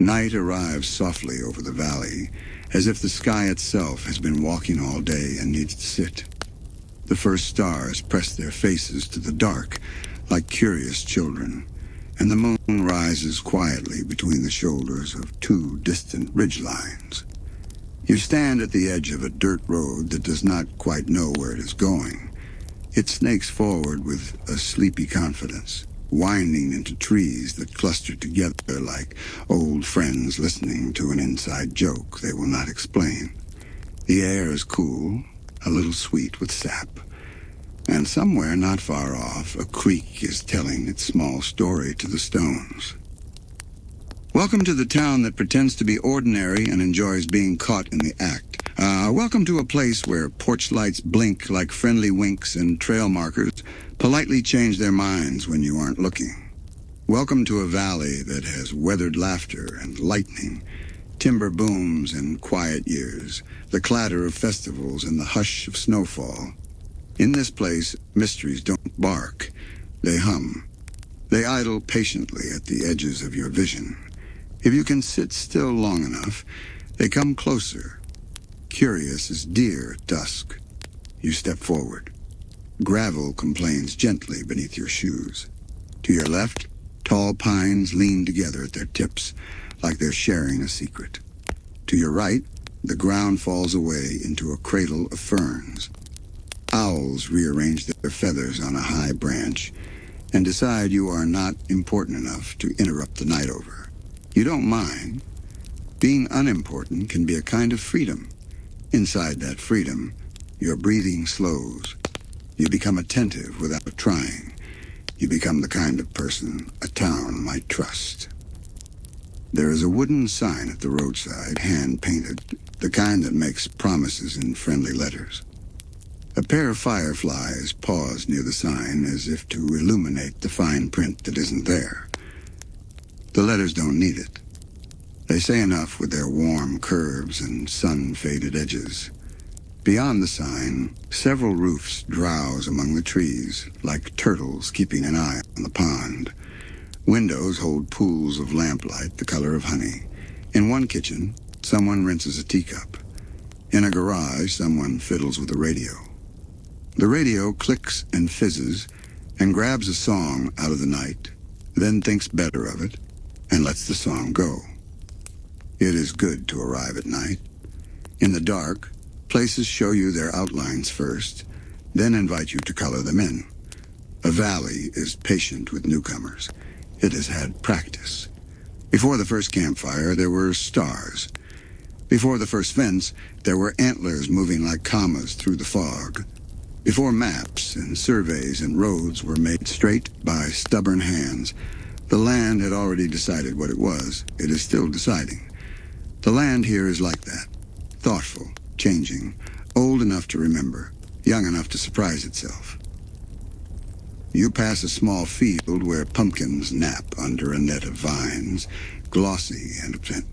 Night arrives softly over the valley, as if the sky itself has been walking all day and needs to sit. The first stars press their faces to the dark, like curious children, and the moon rises quietly between the shoulders of two distant ridgelines. You stand at the edge of a dirt road that does not quite know where it is going. It snakes forward with a sleepy confidence, winding into trees that cluster together like old friends listening to an inside joke they will not explain. The air is cool, a little sweet with sap, and somewhere not far off, a creek is telling its small story to the stones. Welcome to the town that pretends to be ordinary and enjoys being caught in the act. Welcome to a place where porch lights blink like friendly winks and trail markers politely change their minds when you aren't looking. Welcome to a valley that has weathered laughter and lightning, timber booms and quiet years, the clatter of festivals and the hush of snowfall. In this place, mysteries don't bark, they hum. They idle patiently at the edges of your vision. If you can sit still long enough, they come closer, curious as deer at dusk. You step forward. Gravel complains gently beneath your shoes. To your left, tall pines lean together at their tips, like they're sharing a secret. To your right, the ground falls away into a cradle of ferns. Owls rearrange their feathers on a high branch and decide you are not important enough to interrupt the night over. You don't mind. Being unimportant can be a kind of freedom. Inside that freedom, your breathing slows. You become attentive without trying. You become the kind of person a town might trust. There is a wooden sign at the roadside, hand-painted, the kind that makes promises in friendly letters. A pair of fireflies pause near the sign as if to illuminate the fine print that isn't there. The letters don't need it. They say enough with their warm curves and sun-faded edges. Beyond the sign, several roofs drowse among the trees, like turtles keeping an eye on the pond. Windows hold pools of lamplight the color of honey. In one kitchen, someone rinses a teacup. In a garage, someone fiddles with a radio. The radio clicks and fizzes and grabs a song out of the night, then thinks better of it and lets the song go. It is good to arrive at night. In the dark, places show you their outlines first, then invite you to color them in. A valley is patient with newcomers. It has had practice. Before the first campfire, there were stars. Before the first fence, there were antlers moving like commas through the fog. Before maps and surveys and roads were made straight by stubborn hands, the land had already decided what it was. It is still deciding. The land here is like that, thoughtful, changing, old enough to remember, young enough to surprise itself. You pass a small field where pumpkins nap under a net of vines, glossy and absent.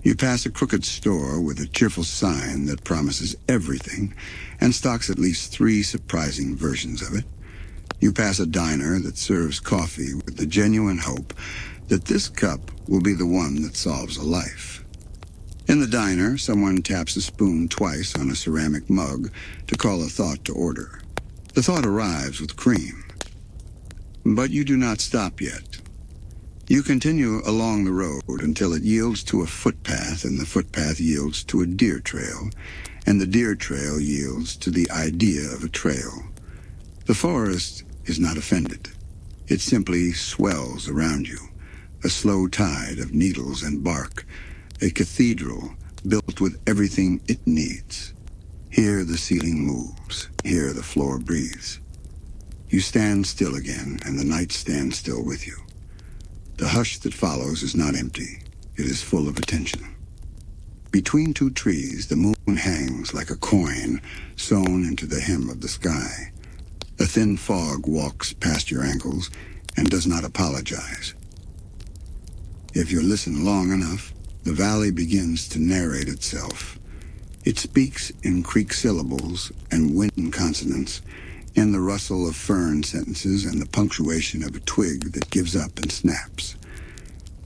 You pass a crooked store with a cheerful sign that promises everything and stocks at least 3 surprising versions of it. You pass a diner that serves coffee with the genuine hope that this cup will be the one that solves a life. In the diner, someone taps a spoon twice on a ceramic mug to call a thought to order. The thought arrives with cream. But you do not stop yet. You continue along the road until it yields to a footpath, and the footpath yields to a deer trail, and the deer trail yields to the idea of a trail. The forest is not offended. It simply swells around you, a slow tide of needles and bark, a cathedral built with everything it needs. Here the ceiling moves, here the floor breathes. You stand still again, and the night stands still with you. The hush that follows is not empty. It is full of attention. Between 2 trees, the moon hangs like a coin sewn into the hem of the sky. A thin fog walks past your ankles and does not apologize. If you listen long enough, the valley begins to narrate itself. It speaks in creek syllables and wind consonants, in the rustle of fern sentences and the punctuation of a twig that gives up and snaps.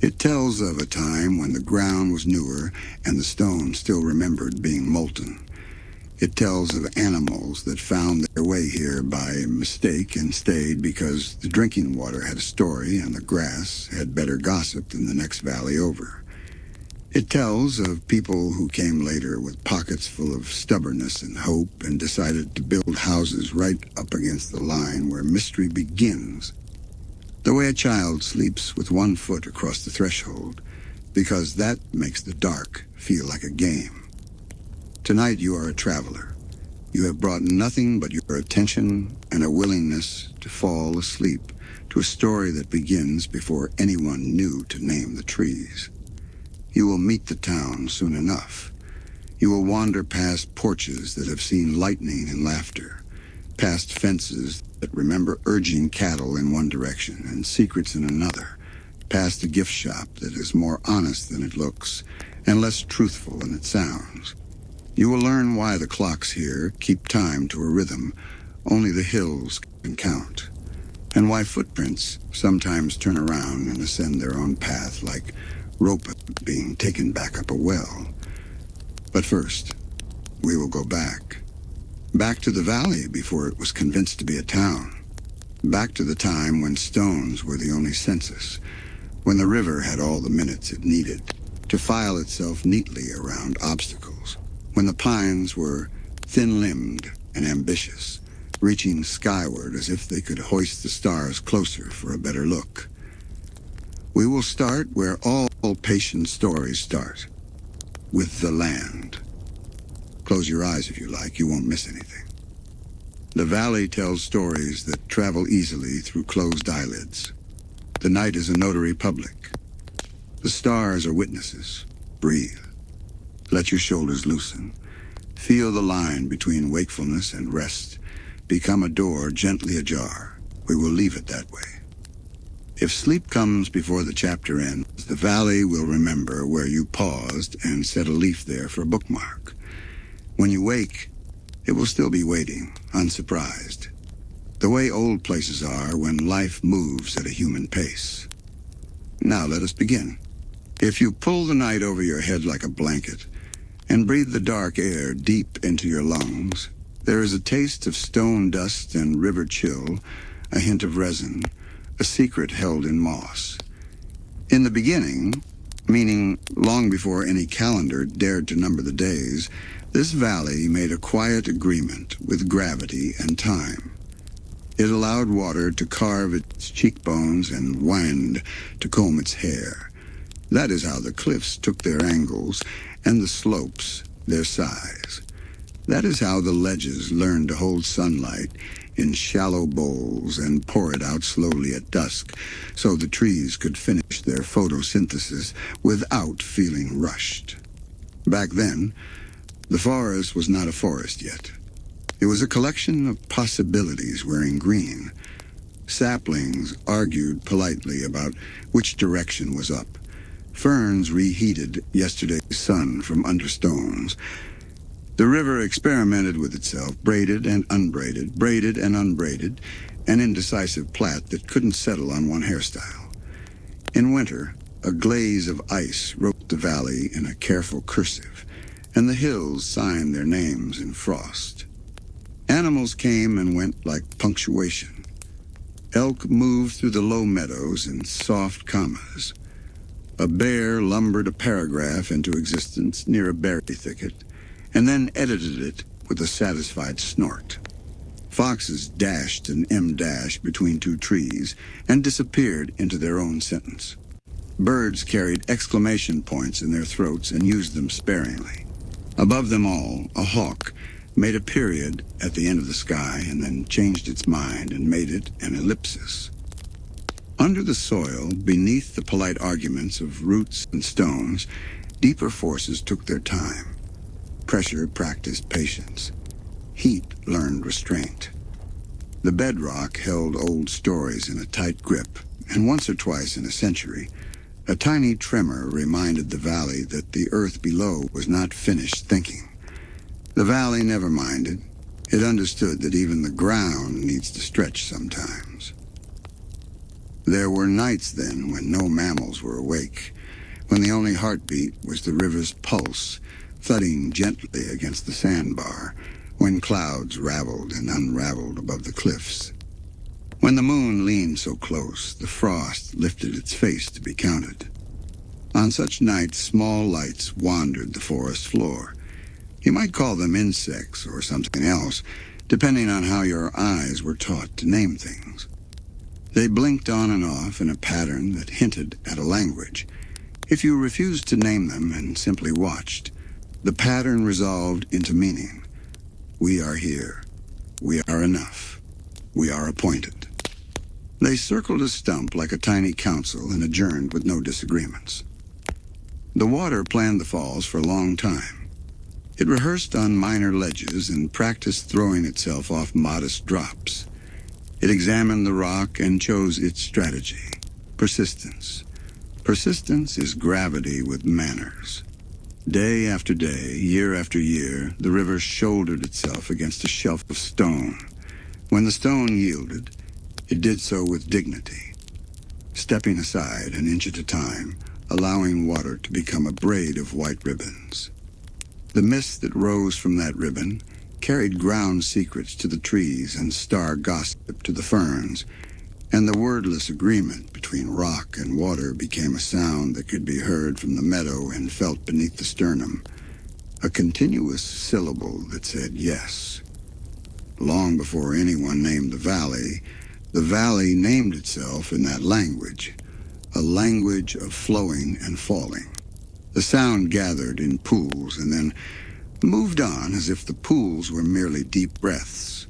It tells of a time when the ground was newer and the stone still remembered being molten. It tells of animals that found their way here by mistake and stayed because the drinking water had a story and the grass had better gossip than the next valley over. It tells of people who came later with pockets full of stubbornness and hope and decided to build houses right up against the line where mystery begins. The way a child sleeps with one foot across the threshold, because that makes the dark feel like a game. Tonight you are a traveler. You have brought nothing but your attention and a willingness to fall asleep to a story that begins before anyone knew to name the trees. You will meet the town soon enough. You will wander past porches that have seen lightning and laughter, past fences that remember urging cattle in one direction and secrets in another, past a gift shop that is more honest than it looks and less truthful than it sounds. You will learn why the clocks here keep time to a rhythm only the hills can count, and why footprints sometimes turn around and ascend their own path like rope being taken back up a well. But first, we will go back. Back to the valley before it was convinced to be a town. Back to the time when stones were the only census, when the river had all the minutes it needed to file itself neatly around obstacles, when the pines were thin-limbed and ambitious, reaching skyward as if they could hoist the stars closer for a better look. We will start where all patient stories start, with the land. Close your eyes if you like, you won't miss anything. The valley tells stories that travel easily through closed eyelids. The night is a notary public. The stars are witnesses. Breathe. Let your shoulders loosen. Feel the line between wakefulness and rest become a door gently ajar. We will leave it that way. If sleep comes before the chapter ends, the valley will remember where you paused and set a leaf there for a bookmark. When you wake, it will still be waiting, unsurprised. The way old places are when life moves at a human pace. Now let us begin. If you pull the night over your head like a blanket and breathe the dark air deep into your lungs, there is a taste of stone dust and river chill, a hint of resin, a secret held in moss. In the beginning, meaning long before any calendar dared to number the days, this valley made a quiet agreement with gravity and time. It allowed water to carve its cheekbones and wind to comb its hair. That is how the cliffs took their angles and the slopes their size. That is how the ledges learned to hold sunlight in shallow bowls and pour it out slowly at dusk so the trees could finish their photosynthesis without feeling rushed. Back then, the forest was not a forest yet. It was a collection of possibilities wearing green. Saplings argued politely about which direction was up. Ferns reheated yesterday's sun from under stones. The river experimented with itself, braided and unbraided, braided and unbraided, an indecisive plait that couldn't settle on one hairstyle. In winter, a glaze of ice wrote the valley in a careful cursive, and the hills signed their names in frost. Animals came and went like punctuation. Elk moved through the low meadows in soft commas. A bear lumbered a paragraph into existence near a berry thicket, and then edited it with a satisfied snort. Foxes dashed an M-dash between two trees and disappeared into their own sentence. Birds carried exclamation points in their throats and used them sparingly. Above them all, a hawk made a period at the end of the sky and then changed its mind and made it an ellipsis. Under the soil, beneath the polite arguments of roots and stones, deeper forces took their time. Pressure practiced patience. Heat learned restraint. The bedrock held old stories in a tight grip, and once or twice in a century, a tiny tremor reminded the valley that the earth below was not finished thinking. The valley never minded. It understood that even the ground needs to stretch sometimes. There were nights then when no mammals were awake, when the only heartbeat was the river's pulse, thudding gently against the sandbar, when clouds raveled and unraveled above the cliffs. When the moon leaned so close, the frost lifted its face to be counted. On such nights, small lights wandered the forest floor. You might call them insects or something else, depending on how your eyes were taught to name things. They blinked on and off in a pattern that hinted at a language. If you refused to name them and simply watched, the pattern resolved into meaning. We are here. We are enough. We are appointed. They circled a stump like a tiny council and adjourned with no disagreements. The water planned the falls for a long time. It rehearsed on minor ledges and practiced throwing itself off modest drops. It examined the rock and chose its strategy: persistence. Persistence is gravity with manners. Day after day, year after year, the river shouldered itself against a shelf of stone. When the stone yielded, it did so with dignity, stepping aside an inch at a time, allowing water to become a braid of white ribbons. The mist that rose from that ribbon carried ground secrets to the trees and star gossip to the ferns, and the wordless agreement between rock and water became a sound that could be heard from the meadow and felt beneath the sternum, a continuous syllable that said yes. Long before anyone named the valley named itself in that language, a language of flowing and falling. The sound gathered in pools and then moved on as if the pools were merely deep breaths.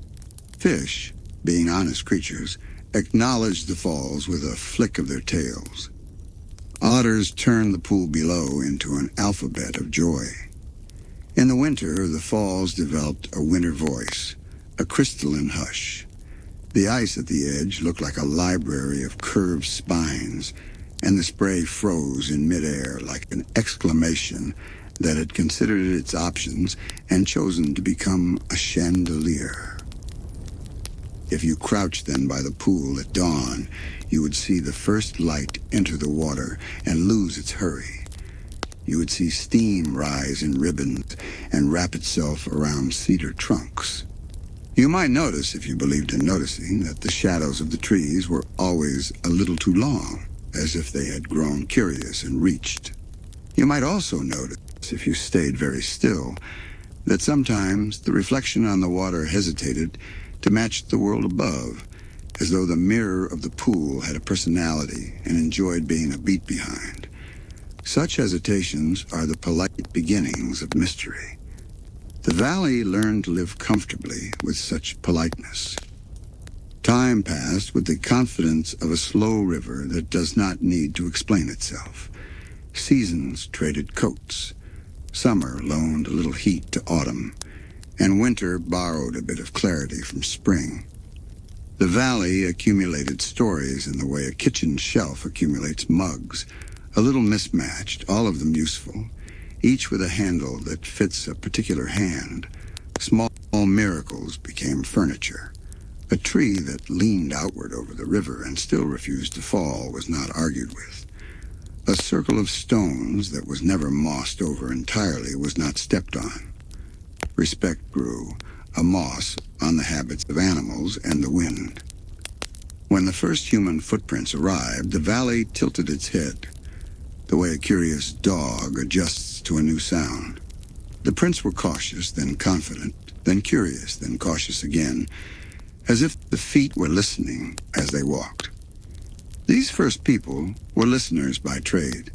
Fish, being honest creatures, acknowledged the falls with a flick of their tails. Otters turned the pool below into an alphabet of joy. In the winter, the falls developed a winter voice, a crystalline hush. The ice at the edge looked like a library of curved spines, and the spray froze in midair like an exclamation that had considered its options and chosen to become a chandelier. If you crouched then by the pool at dawn, you would see the first light enter the water and lose its hurry. You would see steam rise in ribbons and wrap itself around cedar trunks. You might notice, if you believed in noticing, that the shadows of the trees were always a little too long, as if they had grown curious and reached. You might also notice, if you stayed very still, that sometimes the reflection on the water hesitated to match the world above, as though the mirror of the pool had a personality and enjoyed being a beat behind. Such hesitations are the polite beginnings of mystery. The valley learned to live comfortably with such politeness. Time passed with the confidence of a slow river that does not need to explain itself. Seasons traded coats. Summer loaned a little heat to autumn, and winter borrowed a bit of clarity from spring. The valley accumulated stories in the way a kitchen shelf accumulates mugs, a little mismatched, all of them useful, each with a handle that fits a particular hand. Small miracles became furniture. A tree that leaned outward over the river and still refused to fall was not argued with. A circle of stones that was never mossed over entirely was not stepped on. Respect grew, a moss on the habits of animals and the wind. When the first human footprints arrived, the valley tilted its head, the way a curious dog adjusts to a new sound. The prints were cautious, then confident, then curious, then cautious again, as if the feet were listening as they walked. These first people were listeners by trade.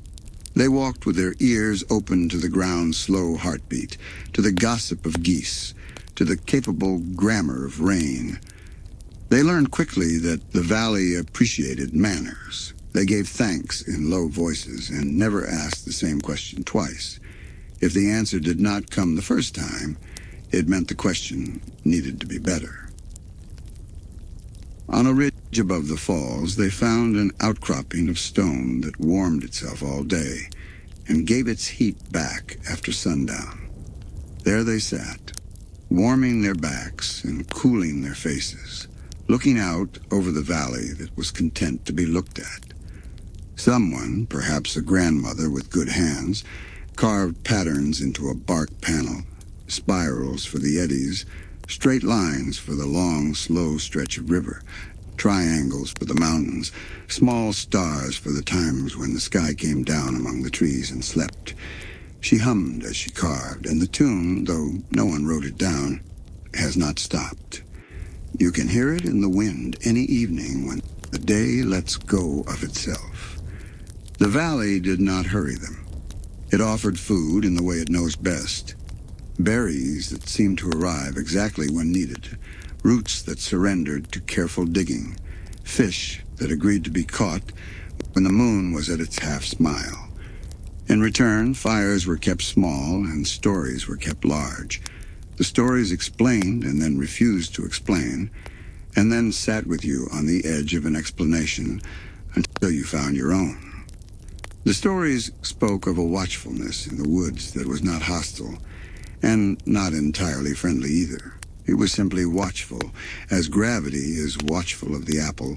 They walked with their ears open to the ground's slow heartbeat, to the gossip of geese, to the capable grammar of rain. They learned quickly that the valley appreciated manners. They gave thanks in low voices and never asked the same question twice. If the answer did not come the first time, it meant the question needed to be better. On a ridge above the falls, they found an outcropping of stone that warmed itself all day and gave its heat back after sundown. There they sat, warming their backs and cooling their faces, looking out over the valley that was content to be looked at. Someone, perhaps a grandmother with good hands, carved patterns into a bark panel, spirals for the eddies, straight lines for the long, slow stretch of river, triangles for the mountains, small stars for the times when the sky came down among the trees and slept. She hummed as she carved, and the tune, though no one wrote it down, has not stopped. You can hear it in the wind any evening when the day lets go of itself. The valley did not hurry them. It offered food in the way it knows best. Berries that seemed to arrive exactly when needed, roots that surrendered to careful digging, fish that agreed to be caught when the moon was at its half-smile. In return, fires were kept small and stories were kept large. The stories explained and then refused to explain, and then sat with you on the edge of an explanation until you found your own. The stories spoke of a watchfulness in the woods that was not hostile, and not entirely friendly either. It was simply watchful, as gravity is watchful of the apple,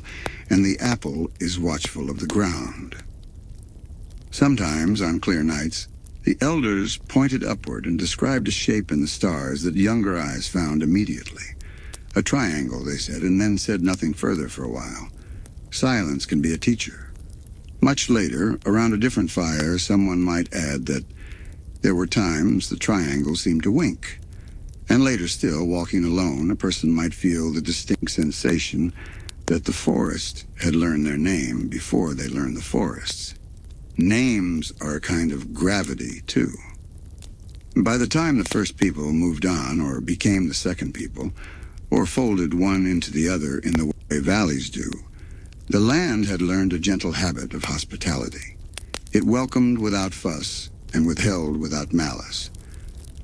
and the apple is watchful of the ground. Sometimes, on clear nights, the elders pointed upward and described a shape in the stars that younger eyes found immediately. A triangle, they said, and then said nothing further for a while. Silence can be a teacher. Much later, around a different fire, someone might add that there were times the triangle seemed to wink. And later still, walking alone, a person might feel the distinct sensation that the forest had learned their name before they learned the forests. Names are a kind of gravity, too. By the time the first people moved on or became the second people, or folded one into the other in the way valleys do, the land had learned a gentle habit of hospitality. It welcomed without fuss and withheld without malice.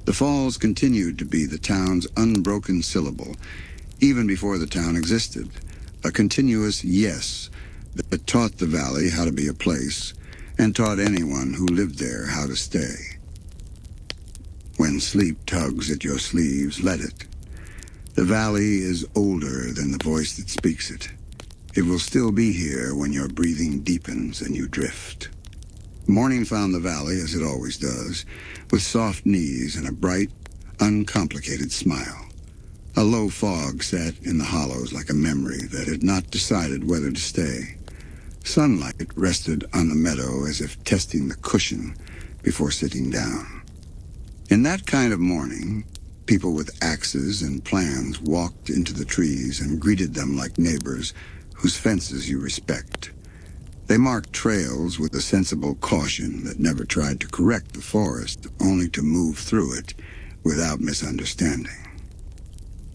The falls continued to be the town's unbroken syllable, even before the town existed, a continuous yes that taught the valley how to be a place and taught anyone who lived there how to stay. When sleep tugs at your sleeves, let it. The valley is older than the voice that speaks it. It will still be here when your breathing deepens and you drift. Morning found the valley, as it always does, with soft knees and a bright, uncomplicated smile. A low fog sat in the hollows like a memory that had not decided whether to stay. Sunlight rested on the meadow as if testing the cushion before sitting down. In that kind of morning, people with axes and plans walked into the trees and greeted them like neighbors whose fences you respect. They marked trails with a sensible caution that never tried to correct the forest, only to move through it without misunderstanding.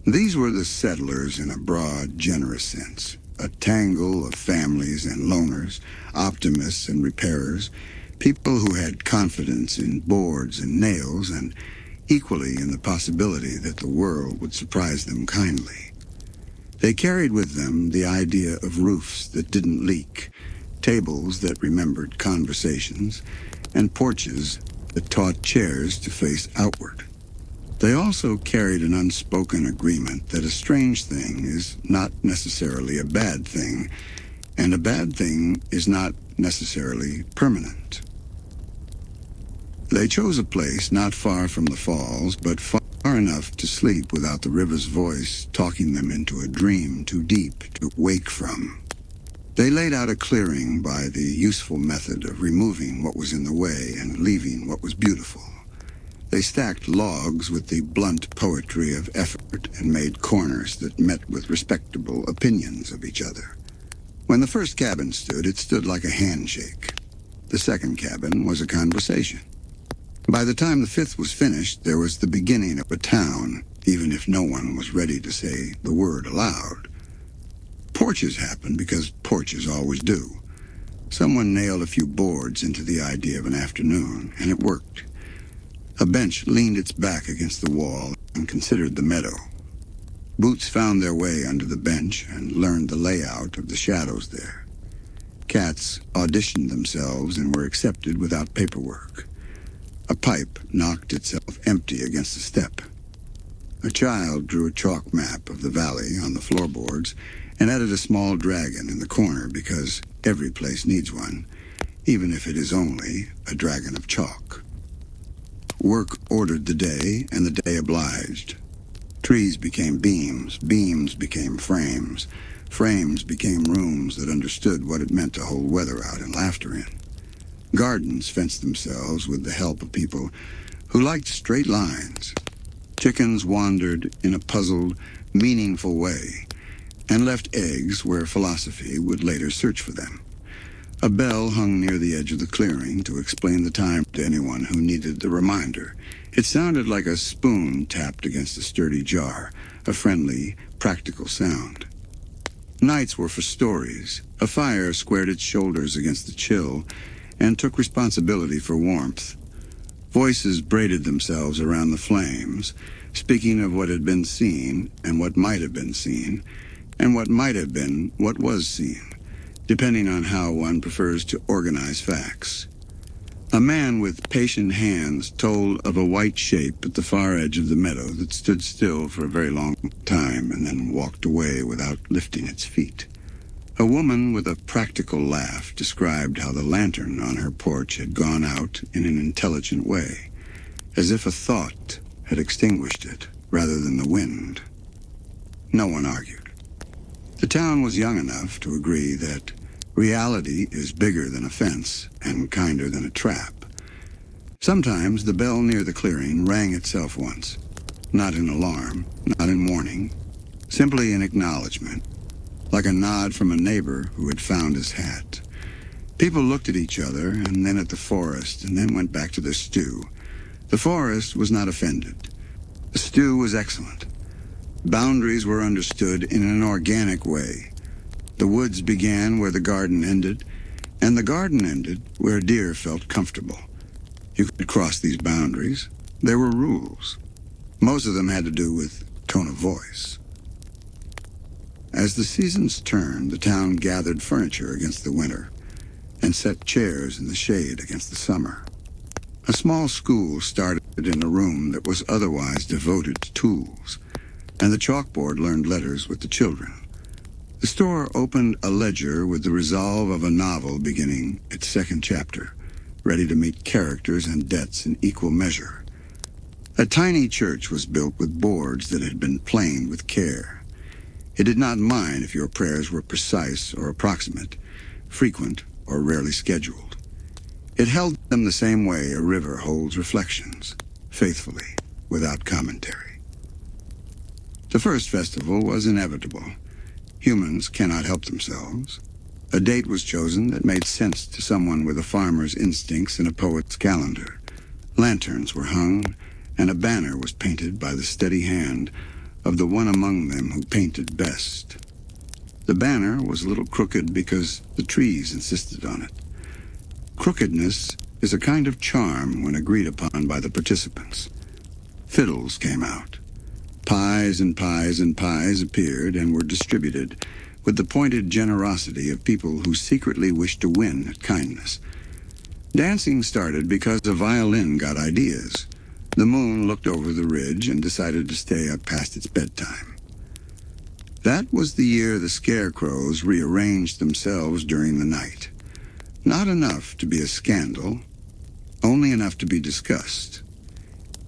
These were the settlers in a broad, generous sense, a tangle of families and loners, optimists and repairers, people who had confidence in boards and nails and equally in the possibility that the world would surprise them kindly. They carried with them the idea of roofs that didn't leak, tables that remembered conversations, and porches that taught chairs to face outward. They also carried an unspoken agreement that a strange thing is not necessarily a bad thing, and a bad thing is not necessarily permanent. They chose a place not far from the falls, but far enough to sleep without the river's voice talking them into a dream too deep to wake from. They laid out a clearing by the useful method of removing what was in the way and leaving what was beautiful. They stacked logs with the blunt poetry of effort and made corners that met with respectable opinions of each other. When the first cabin stood, it stood like a handshake. The second cabin was a conversation. By the time the fifth was finished, there was the beginning of a town, even if no one was ready to say the word aloud. Porches happened because porches always do. Someone nailed a few boards into the idea of an afternoon, and it worked. A bench leaned its back against the wall and considered the meadow. Boots found their way under the bench and learned the layout of the shadows there. Cats auditioned themselves and were accepted without paperwork. A pipe knocked itself empty against a step. A child drew a chalk map of the valley on the floorboards and added a small dragon in the corner because every place needs one, even if it is only a dragon of chalk. Work ordered the day, and the day obliged. Trees became beams, beams became frames, frames became rooms that understood what it meant to hold weather out and laughter in. Gardens fenced themselves with the help of people who liked straight lines. Chickens wandered in a puzzled, meaningful way and left eggs where philosophy would later search for them. A bell hung near the edge of the clearing to explain the time to anyone who needed the reminder. It sounded like a spoon tapped against a sturdy jar, a friendly, practical sound. Nights were for stories. A fire squared its shoulders against the chill and took responsibility for warmth. Voices braided themselves around the flames, speaking of what had been seen and what might have been seen, and what might have been what was seen, depending on how one prefers to organize facts. A man with patient hands told of a white shape at the far edge of the meadow that stood still for a very long time and then walked away without lifting its feet. A woman with a practical laugh described how the lantern on her porch had gone out in an intelligent way, as if a thought had extinguished it rather than the wind. No one argued. The town was young enough to agree that reality is bigger than a fence and kinder than a trap. Sometimes the bell near the clearing rang itself once, not in alarm, not in warning, simply in acknowledgement, like a nod from a neighbor who had found his hat. People looked at each other and then at the forest and then went back to their stew. The forest was not offended. The stew was excellent. Boundaries were understood in an organic way. The woods began where the garden ended, and the garden ended where deer felt comfortable. You could cross these boundaries. There were rules. Most of them had to do with tone of voice. As the seasons turned, the town gathered furniture against the winter and set chairs in the shade against the summer. A small school started in a room that was otherwise devoted to tools, and the chalkboard learned letters with the children. The store opened a ledger with the resolve of a novel beginning its second chapter, ready to meet characters and debts in equal measure. A tiny church was built with boards that had been planed with care. It did not mind if your prayers were precise or approximate, frequent or rarely scheduled. It held them the same way a river holds reflections, faithfully, without commentary. The first festival was inevitable. Humans cannot help themselves. A date was chosen that made sense to someone with a farmer's instincts and a poet's calendar. Lanterns were hung, and a banner was painted by the steady hand of the one among them who painted best. The banner was a little crooked because the trees insisted on it. Crookedness is a kind of charm when agreed upon by the participants. Fiddles came out. Pies and pies and pies appeared and were distributed with the pointed generosity of people who secretly wished to win at kindness. Dancing started because a violin got ideas. The moon looked over the ridge and decided to stay up past its bedtime. That was the year the scarecrows rearranged themselves during the night. Not enough to be a scandal, only enough to be discussed.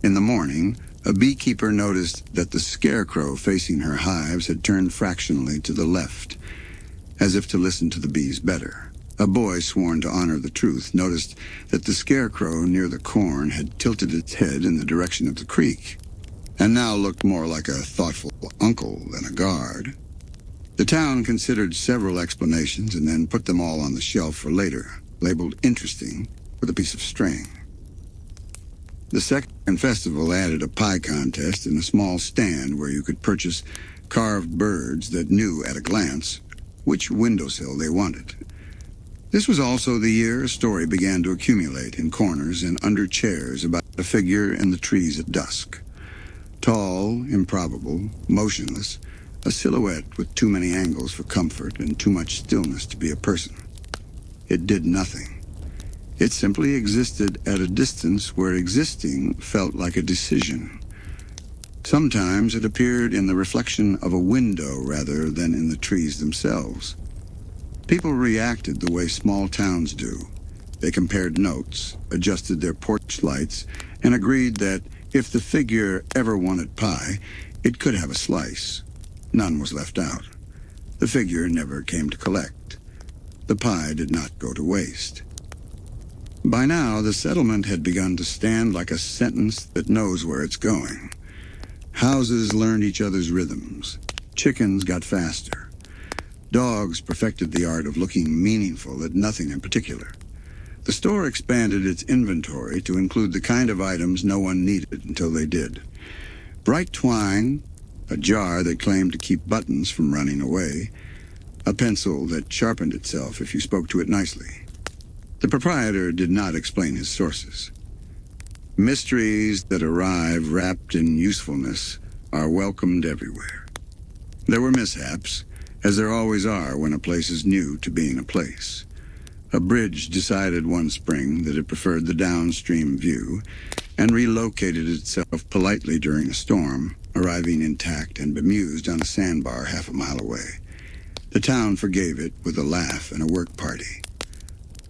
In the morning, a beekeeper noticed that the scarecrow facing her hives had turned fractionally to the left, as if to listen to the bees better. A boy sworn to honor the truth noticed that the scarecrow near the corn had tilted its head in the direction of the creek, and now looked more like a thoughtful uncle than a guard. The town considered several explanations and then put them all on the shelf for later, labeled interesting with a piece of string. The second festival added a pie contest and a small stand where you could purchase carved birds that knew at a glance which windowsill they wanted. This was also the year a story began to accumulate in corners and under chairs about a figure in the trees at dusk. Tall, improbable, motionless, a silhouette with too many angles for comfort and too much stillness to be a person. It did nothing. It simply existed at a distance where existing felt like a decision. Sometimes it appeared in the reflection of a window rather than in the trees themselves. People reacted the way small towns do. They compared notes, adjusted their porch lights, and agreed that if the figure ever wanted pie, it could have a slice. None was left out. The figure never came to collect. The pie did not go to waste. By now, the settlement had begun to stand like a sentence that knows where it's going. Houses learned each other's rhythms. Chickens got faster. Dogs perfected the art of looking meaningful at nothing in particular. The store expanded its inventory to include the kind of items no one needed until they did. Bright twine, a jar that claimed to keep buttons from running away, a pencil that sharpened itself if you spoke to it nicely. The proprietor did not explain his sources. Mysteries that arrive wrapped in usefulness are welcomed everywhere. There were mishaps, as there always are when a place is new to being a place. A bridge decided one spring that it preferred the downstream view and relocated itself politely during a storm, arriving intact and bemused on a sandbar half a mile away. The town forgave it with a laugh and a work party.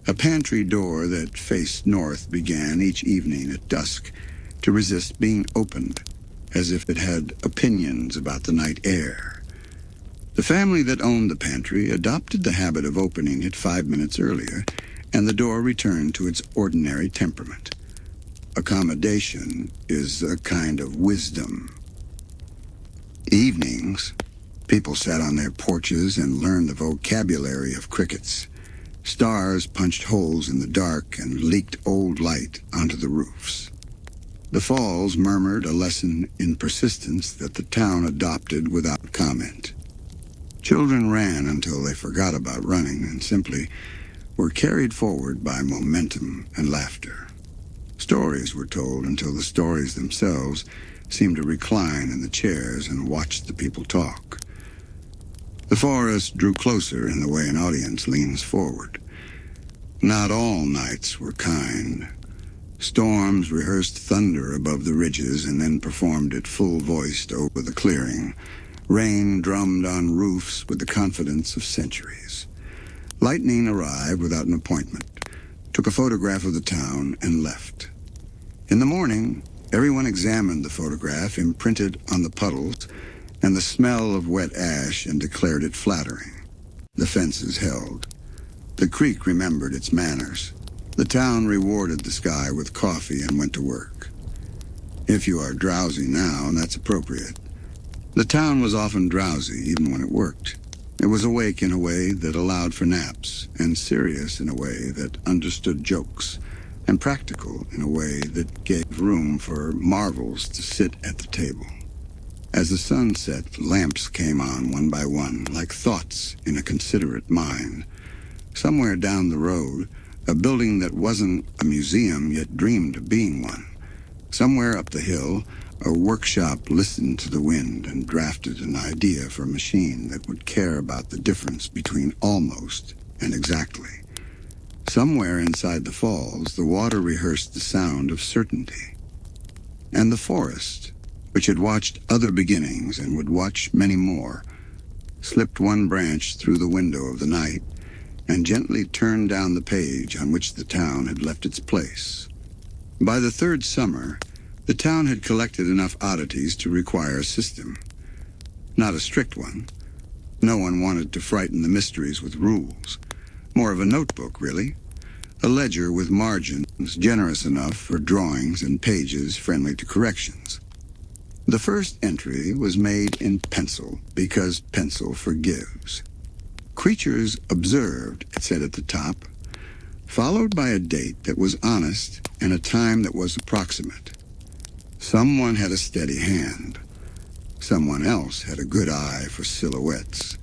A pantry door that faced north began each evening at dusk to resist being opened, as if it had opinions about the night air. The family that owned the pantry adopted the habit of opening it 5 minutes earlier, and the door returned to its ordinary temperament. Accommodation is a kind of wisdom. Evenings, people sat on their porches and learned the vocabulary of crickets. Stars punched holes in the dark and leaked old light onto the roofs. The falls murmured a lesson in persistence that the town adopted without comment. Children ran until they forgot about running and simply were carried forward by momentum and laughter. Stories were told until the stories themselves seemed to recline in the chairs and watch the people talk. The forest drew closer in the way an audience leans forward. Not all nights were kind. Storms rehearsed thunder above the ridges and then performed it full-voiced over the clearing. Rain drummed on roofs with the confidence of centuries. Lightning arrived without an appointment, took a photograph of the town, and left. In the morning, everyone examined the photograph imprinted on the puddles and the smell of wet ash and declared it flattering. The fences held. The creek remembered its manners. The town rewarded the sky with coffee and went to work. If you are drowsy now, that's appropriate. The town was often drowsy even when it worked. It was awake in a way that allowed for naps, and serious in a way that understood jokes, and practical in a way that gave room for marvels to sit at the table. As the sun set, lamps came on one by one, like thoughts in a considerate mind. Somewhere down the road, a building that wasn't a museum yet dreamed of being one. Somewhere up the hill, a workshop listened to the wind and drafted an idea for a machine that would care about the difference between almost and exactly. Somewhere inside the falls, the water rehearsed the sound of certainty. And the forest, which had watched other beginnings and would watch many more, slipped one branch through the window of the night and gently turned down the page on which the town had left its place. By the third summer, the town had collected enough oddities to require a system. Not a strict one. No one wanted to frighten the mysteries with rules. More of a notebook, really. A ledger with margins generous enough for drawings and pages friendly to corrections. The first entry was made in pencil because pencil forgives. Creatures observed, it said at the top, followed by a date that was honest and a time that was approximate. Someone had a steady hand. Someone else had a good eye for silhouettes.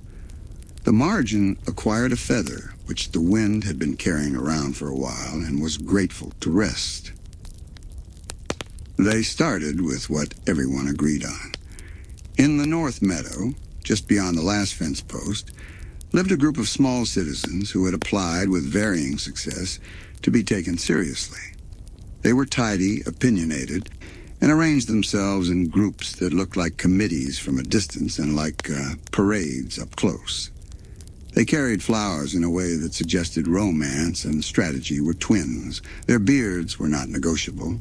The margin acquired a feather, which the wind had been carrying around for a while and was grateful to rest. They started with what everyone agreed on. In the North Meadow, just beyond the last fence post, lived a group of small citizens who had applied with varying success to be taken seriously. They were tidy, opinionated, and arranged themselves in groups that looked like committees from a distance and like parades up close. They carried flowers in a way that suggested romance and strategy were twins. Their beards were not negotiable.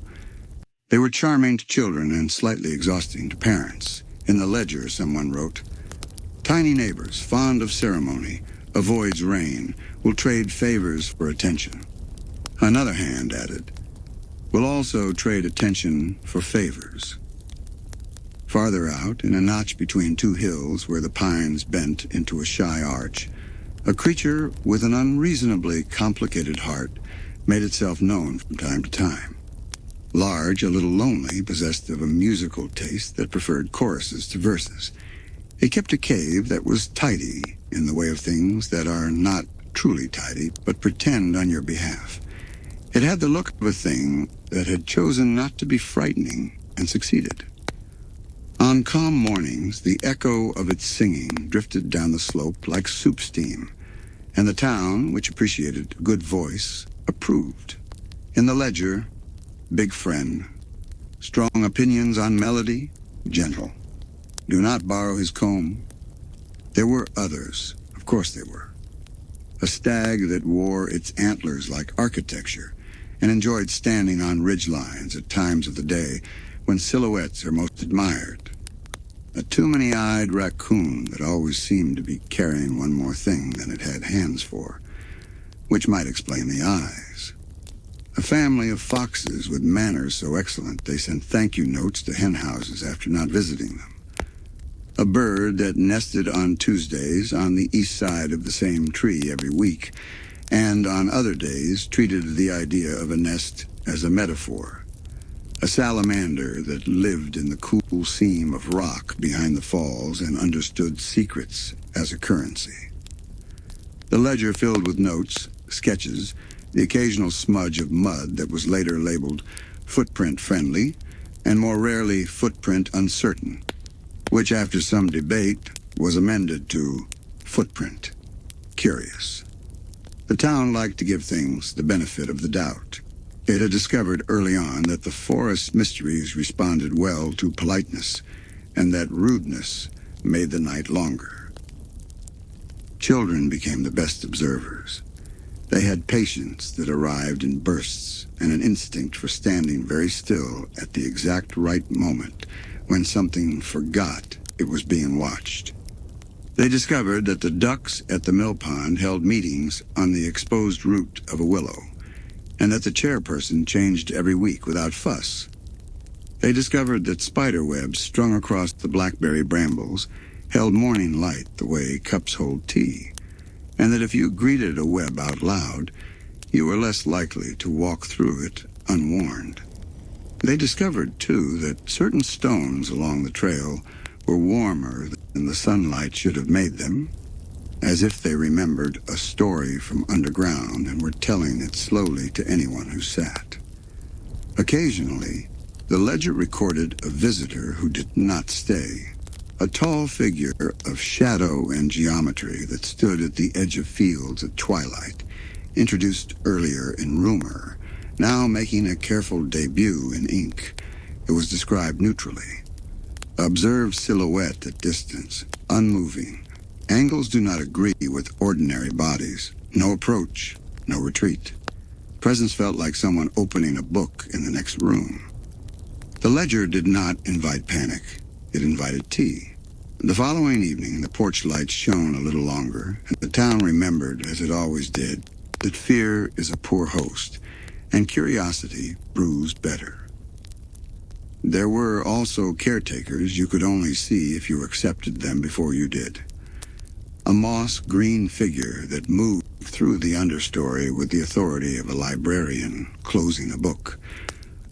They were charming to children and slightly exhausting to parents. In the ledger, someone wrote, "Tiny neighbors, fond of ceremony, avoids rain, will trade favors for attention." Another hand added, "Will also trade attention for favors." Farther out, in a notch between two hills where the pines bent into a shy arch, a creature with an unreasonably complicated heart made itself known from time to time. Large, a little lonely, possessed of a musical taste that preferred choruses to verses. It kept a cave that was tidy in the way of things that are not truly tidy, but pretend on your behalf. It had the look of a thing that had chosen not to be frightening and succeeded. On calm mornings, the echo of its singing drifted down the slope like soup steam, and the town, which appreciated a good voice, approved. In the ledger, big friend, strong opinions on melody, gentle. Do not borrow his comb. There were others, of course there were. A stag that wore its antlers like architecture and enjoyed standing on ridgelines at times of the day when silhouettes are most admired. A too-many-eyed raccoon that always seemed to be carrying one more thing than it had hands for, which might explain the eyes. A family of foxes with manners so excellent they sent thank-you notes to hen houses after not visiting them. A bird that nested on Tuesdays on the east side of the same tree every week, and on other days treated the idea of a nest as a metaphor. A salamander that lived in the cool seam of rock behind the falls and understood secrets as a currency. The ledger filled with notes, sketches, the occasional smudge of mud that was later labeled footprint-friendly, and more rarely footprint-uncertain, which after some debate was amended to footprint, curious. The town liked to give things the benefit of the doubt. It had discovered early on that the forest mysteries responded well to politeness, and that rudeness made the night longer. Children became the best observers. They had patience that arrived in bursts and an instinct for standing very still at the exact right moment when something forgot it was being watched. They discovered that the ducks at the mill pond held meetings on the exposed root of a willow, and that the chairperson changed every week without fuss. They discovered that spider webs strung across the blackberry brambles held morning light the way cups hold tea, and that if you greeted a web out loud, you were less likely to walk through it unwarned. They discovered, too, that certain stones along the trail were warmer than the sunlight should have made them, as if they remembered a story from underground and were telling it slowly to anyone who sat. Occasionally, the ledger recorded a visitor who did not stay, a tall figure of shadow and geometry that stood at the edge of fields at twilight, introduced earlier in rumor, now making a careful debut in ink. It was described neutrally. Observed silhouette at distance, unmoving. Angles do not agree with ordinary bodies. No approach, no retreat. Presence felt like someone opening a book in the next room. The ledger did not invite panic. It invited tea. The following evening, the porch lights shone a little longer, and the town remembered, as it always did, that fear is a poor host, and curiosity brews better. There were also caretakers you could only see if you accepted them before you did. A moss-green figure that moved through the understory with the authority of a librarian closing a book.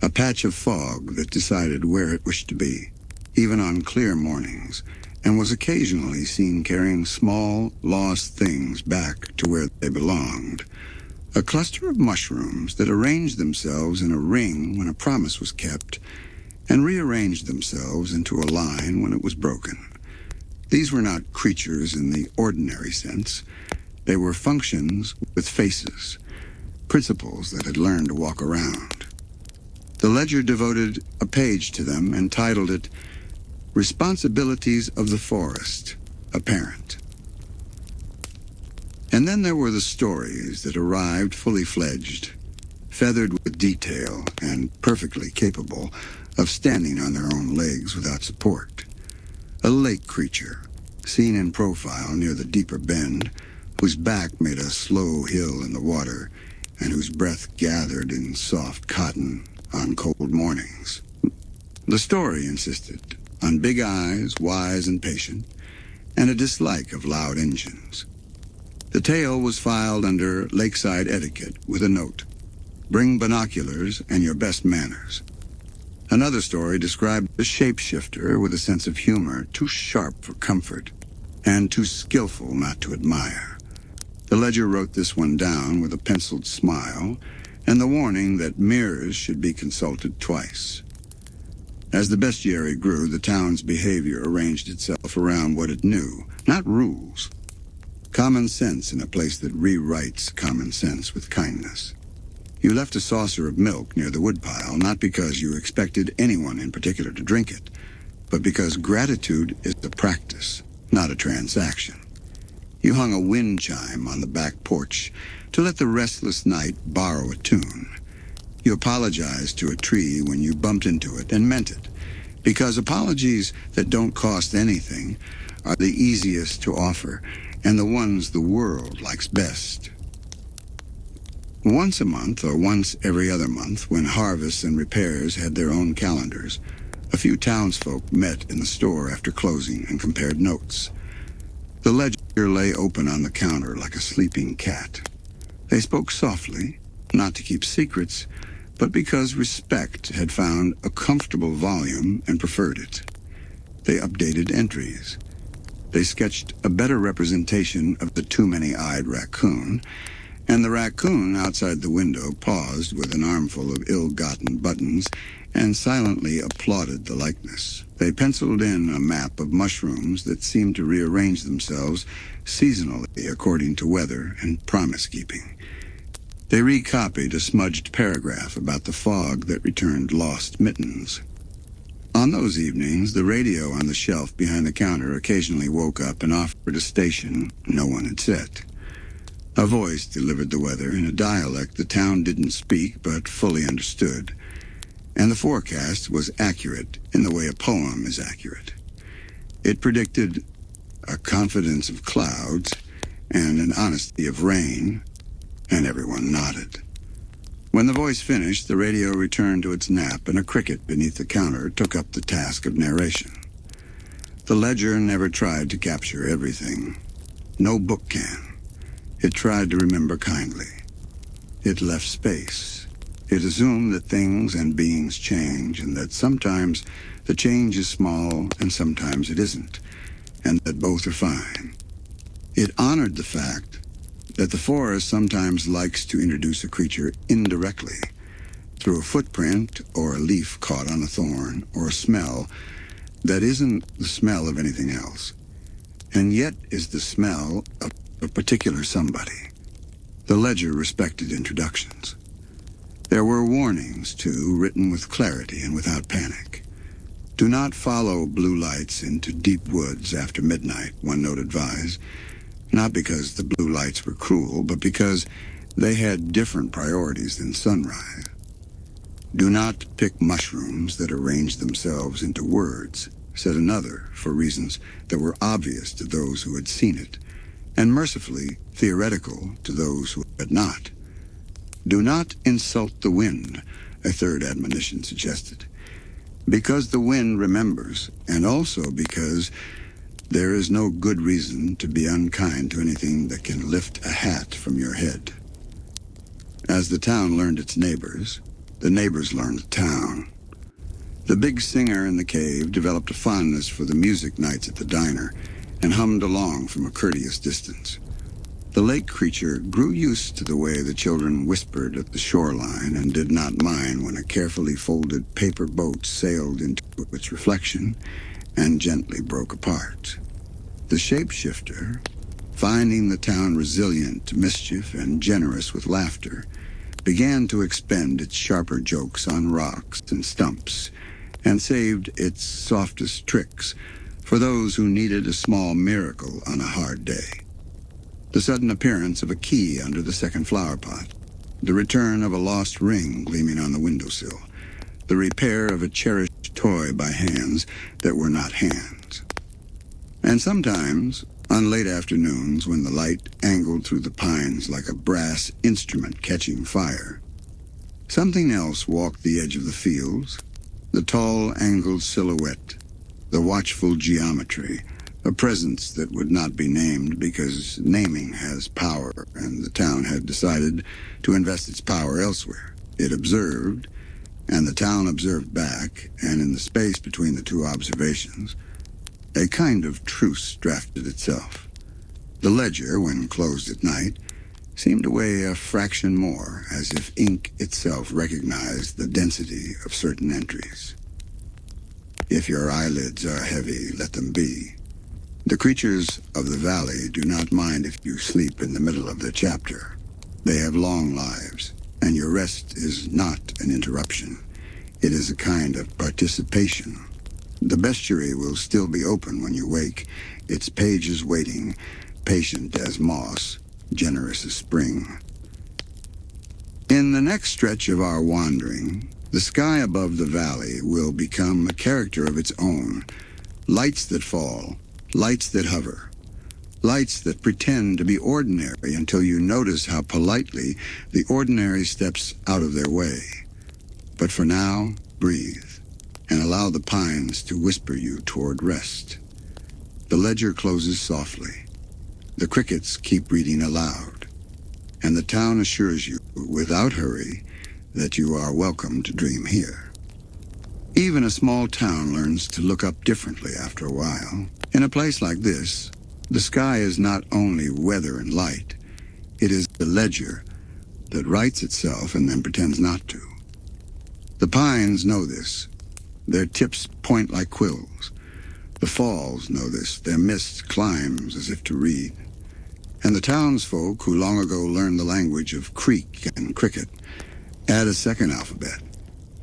A patch of fog that decided where it wished to be, even on clear mornings, and was occasionally seen carrying small, lost things back to where they belonged. A cluster of mushrooms that arranged themselves in a ring when a promise was kept, and rearranged themselves into a line when it was broken. These were not creatures in the ordinary sense. They were functions with faces, principles that had learned to walk around. The ledger devoted a page to them and titled it Responsibilities of the Forest, Apparent. And then there were the stories that arrived fully fledged, feathered with detail and perfectly capable of standing on their own legs without support. A lake creature, seen in profile near the deeper bend, whose back made a slow hill in the water and whose breath gathered in soft cotton on cold mornings. The story insisted on big eyes, wise and patient, and a dislike of loud engines. The tale was filed under lakeside etiquette with a note: bring binoculars and your best manners. Another story described a shapeshifter with a sense of humor too sharp for comfort and too skillful not to admire. The ledger wrote this one down with a penciled smile and the warning that mirrors should be consulted twice. As the bestiary grew, the town's behavior arranged itself around what it knew, not rules. Common sense in a place that rewrites common sense with kindness. You left a saucer of milk near the woodpile, not because you expected anyone in particular to drink it, but because gratitude is a practice, not a transaction. You hung a wind chime on the back porch to let the restless night borrow a tune. You apologized to a tree when you bumped into it and meant it, because apologies that don't cost anything are the easiest to offer and the ones the world likes best. Once a month, or once every other month, when harvests and repairs had their own calendars, a few townsfolk met in the store after closing and compared notes. The ledger lay open on the counter like a sleeping cat. They spoke softly, not to keep secrets, but because respect had found a comfortable volume and preferred it. They updated entries. They sketched a better representation of the too-many-eyed raccoon, and the raccoon outside the window paused with an armful of ill-gotten buttons and silently applauded the likeness. They penciled in a map of mushrooms that seemed to rearrange themselves seasonally according to weather and promise-keeping. They recopied a smudged paragraph about the fog that returned lost mittens. On those evenings, the radio on the shelf behind the counter occasionally woke up and offered a station no one had set. A voice delivered the weather in a dialect the town didn't speak but fully understood, and the forecast was accurate in the way a poem is accurate. It predicted a confidence of clouds and an honesty of rain, and everyone nodded. When the voice finished, the radio returned to its nap, and a cricket beneath the counter took up the task of narration. The ledger never tried to capture everything. No book can. It tried to remember kindly. It left space. It assumed that things and beings change, and that sometimes the change is small and sometimes it isn't, and that both are fine. It honored the fact that the forest sometimes likes to introduce a creature indirectly, through a footprint or a leaf caught on a thorn or a smell that isn't the smell of anything else, and yet is the smell of a particular somebody. The ledger respected introductions. There were warnings, too, written with clarity and without panic. Do not follow blue lights into deep woods after midnight, one note advised, not because the blue lights were cruel, but because they had different priorities than sunrise. Do not pick mushrooms that arrange themselves into words, said another, for reasons that were obvious to those who had seen it, and mercifully theoretical to those who had not. Do not insult the wind, a third admonition suggested, because the wind remembers, and also because there is no good reason to be unkind to anything that can lift a hat from your head. As the town learned its neighbors, the neighbors learned the town. The big singer in the cave developed a fondness for the music nights at the diner, and hummed along from a courteous distance. The lake creature grew used to the way the children whispered at the shoreline and did not mind when a carefully folded paper boat sailed into its reflection and gently broke apart. The shapeshifter, finding the town resilient to mischief and generous with laughter, began to expend its sharper jokes on rocks and stumps, and saved its softest tricks for those who needed a small miracle on a hard day. The sudden appearance of a key under the second flower pot, the return of a lost ring gleaming on the windowsill, the repair of a cherished toy by hands that were not hands. And sometimes, on late afternoons when the light angled through the pines like a brass instrument catching fire, something else walked the edge of the fields, the tall angled silhouette, the watchful geometry, a presence that would not be named because naming has power and the town had decided to invest its power elsewhere. It observed, and the town observed back, and in the space between the two observations, a kind of truce drafted itself. The ledger, when closed at night, seemed to weigh a fraction more, as if ink itself recognized the density of certain entries. If your eyelids are heavy, let them be. The creatures of the valley do not mind if you sleep in the middle of their chapter. They have long lives, and your rest is not an interruption. It is a kind of participation. The bestiary will still be open when you wake, its pages waiting, patient as moss, generous as spring. In the next stretch of our wandering, the sky above the valley will become a character of its own. Lights that fall, lights that hover, lights that pretend to be ordinary until you notice how politely the ordinary steps out of their way. But for now, breathe, and allow the pines to whisper you toward rest. The ledger closes softly. The crickets keep reading aloud, and the town assures you, without hurry, that you are welcome to dream here. Even a small town learns to look up differently after a while. In a place like this, the sky is not only weather and light, it is the ledger that writes itself and then pretends not to. The pines know this. Their tips point like quills. The falls know this. Their mist climbs as if to read. And the townsfolk who long ago learned the language of creek and cricket add a second alphabet,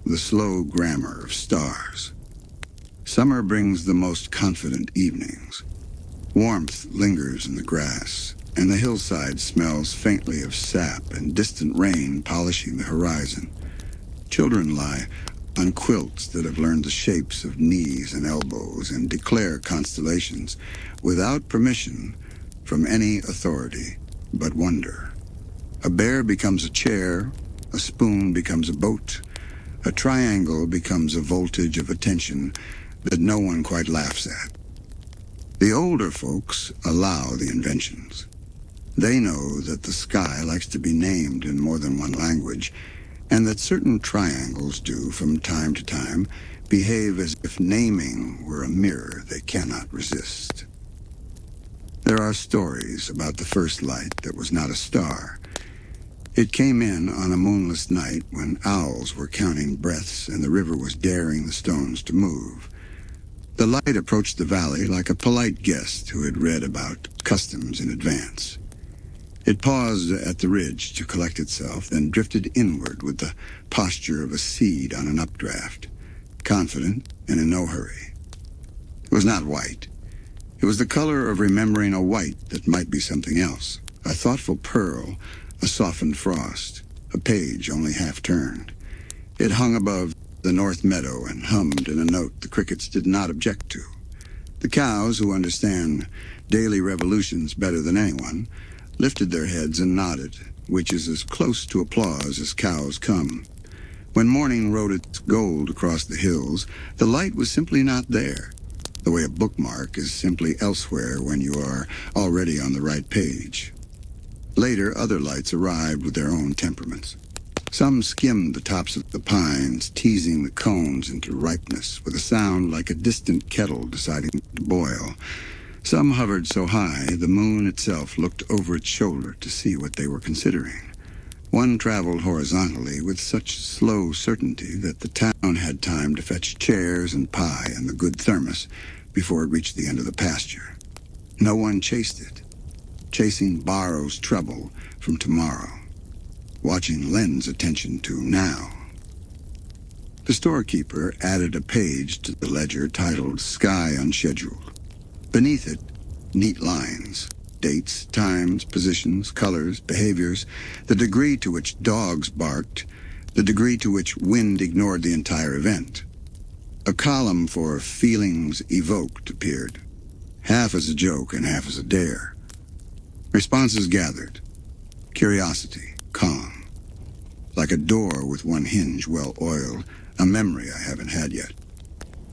the slow grammar of stars. Summer brings the most confident evenings. Warmth lingers in the grass, and the hillside smells faintly of sap and distant rain polishing the horizon. Children lie on quilts that have learned the shapes of knees and elbows and declare constellations without permission from any authority but wonder. A bear becomes a chair, a spoon becomes a boat, a triangle becomes a voltage of attention that no one quite laughs at. The older folks allow the inventions. They know that the sky likes to be named in more than one language, and that certain triangles do, from time to time, behave as if naming were a mirror they cannot resist. There are stories about the first light that was not a star. It came in on a moonless night when owls were counting breaths and the river was daring the stones to move. The light approached the valley like a polite guest who had read about customs in advance. It paused at the ridge to collect itself, then drifted inward with the posture of a seed on an updraft, confident and in no hurry. It was not white. It was the color of remembering a white that might be something else, a thoughtful pearl, a softened frost, a page only half turned. It hung above the north meadow and hummed in a note the crickets did not object to. The cows, who understand daily revolutions better than anyone, lifted their heads and nodded, which is as close to applause as cows come. When morning rode its gold across the hills, the light was simply not there, the way a bookmark is simply elsewhere when you are already on the right page. Later, other lights arrived with their own temperaments. Some skimmed the tops of the pines, teasing the cones into ripeness with a sound like a distant kettle deciding to boil. Some hovered so high, the moon itself looked over its shoulder to see what they were considering. One traveled horizontally with such slow certainty that the town had time to fetch chairs and pie and the good thermos before it reached the end of the pasture. No one chased it. Chasing borrows trouble from tomorrow. watching lends attention to now. The storekeeper added a page to the ledger titled Sky Unscheduled. Beneath it, neat lines, dates, times, positions, colors, behaviors, the degree to which dogs barked, the degree to which wind ignored the entire event. A column for feelings evoked appeared, half as a joke and half as a dare. Responses gathered. Curiosity, calm. Like a door with one hinge well oiled, a memory I haven't had yet.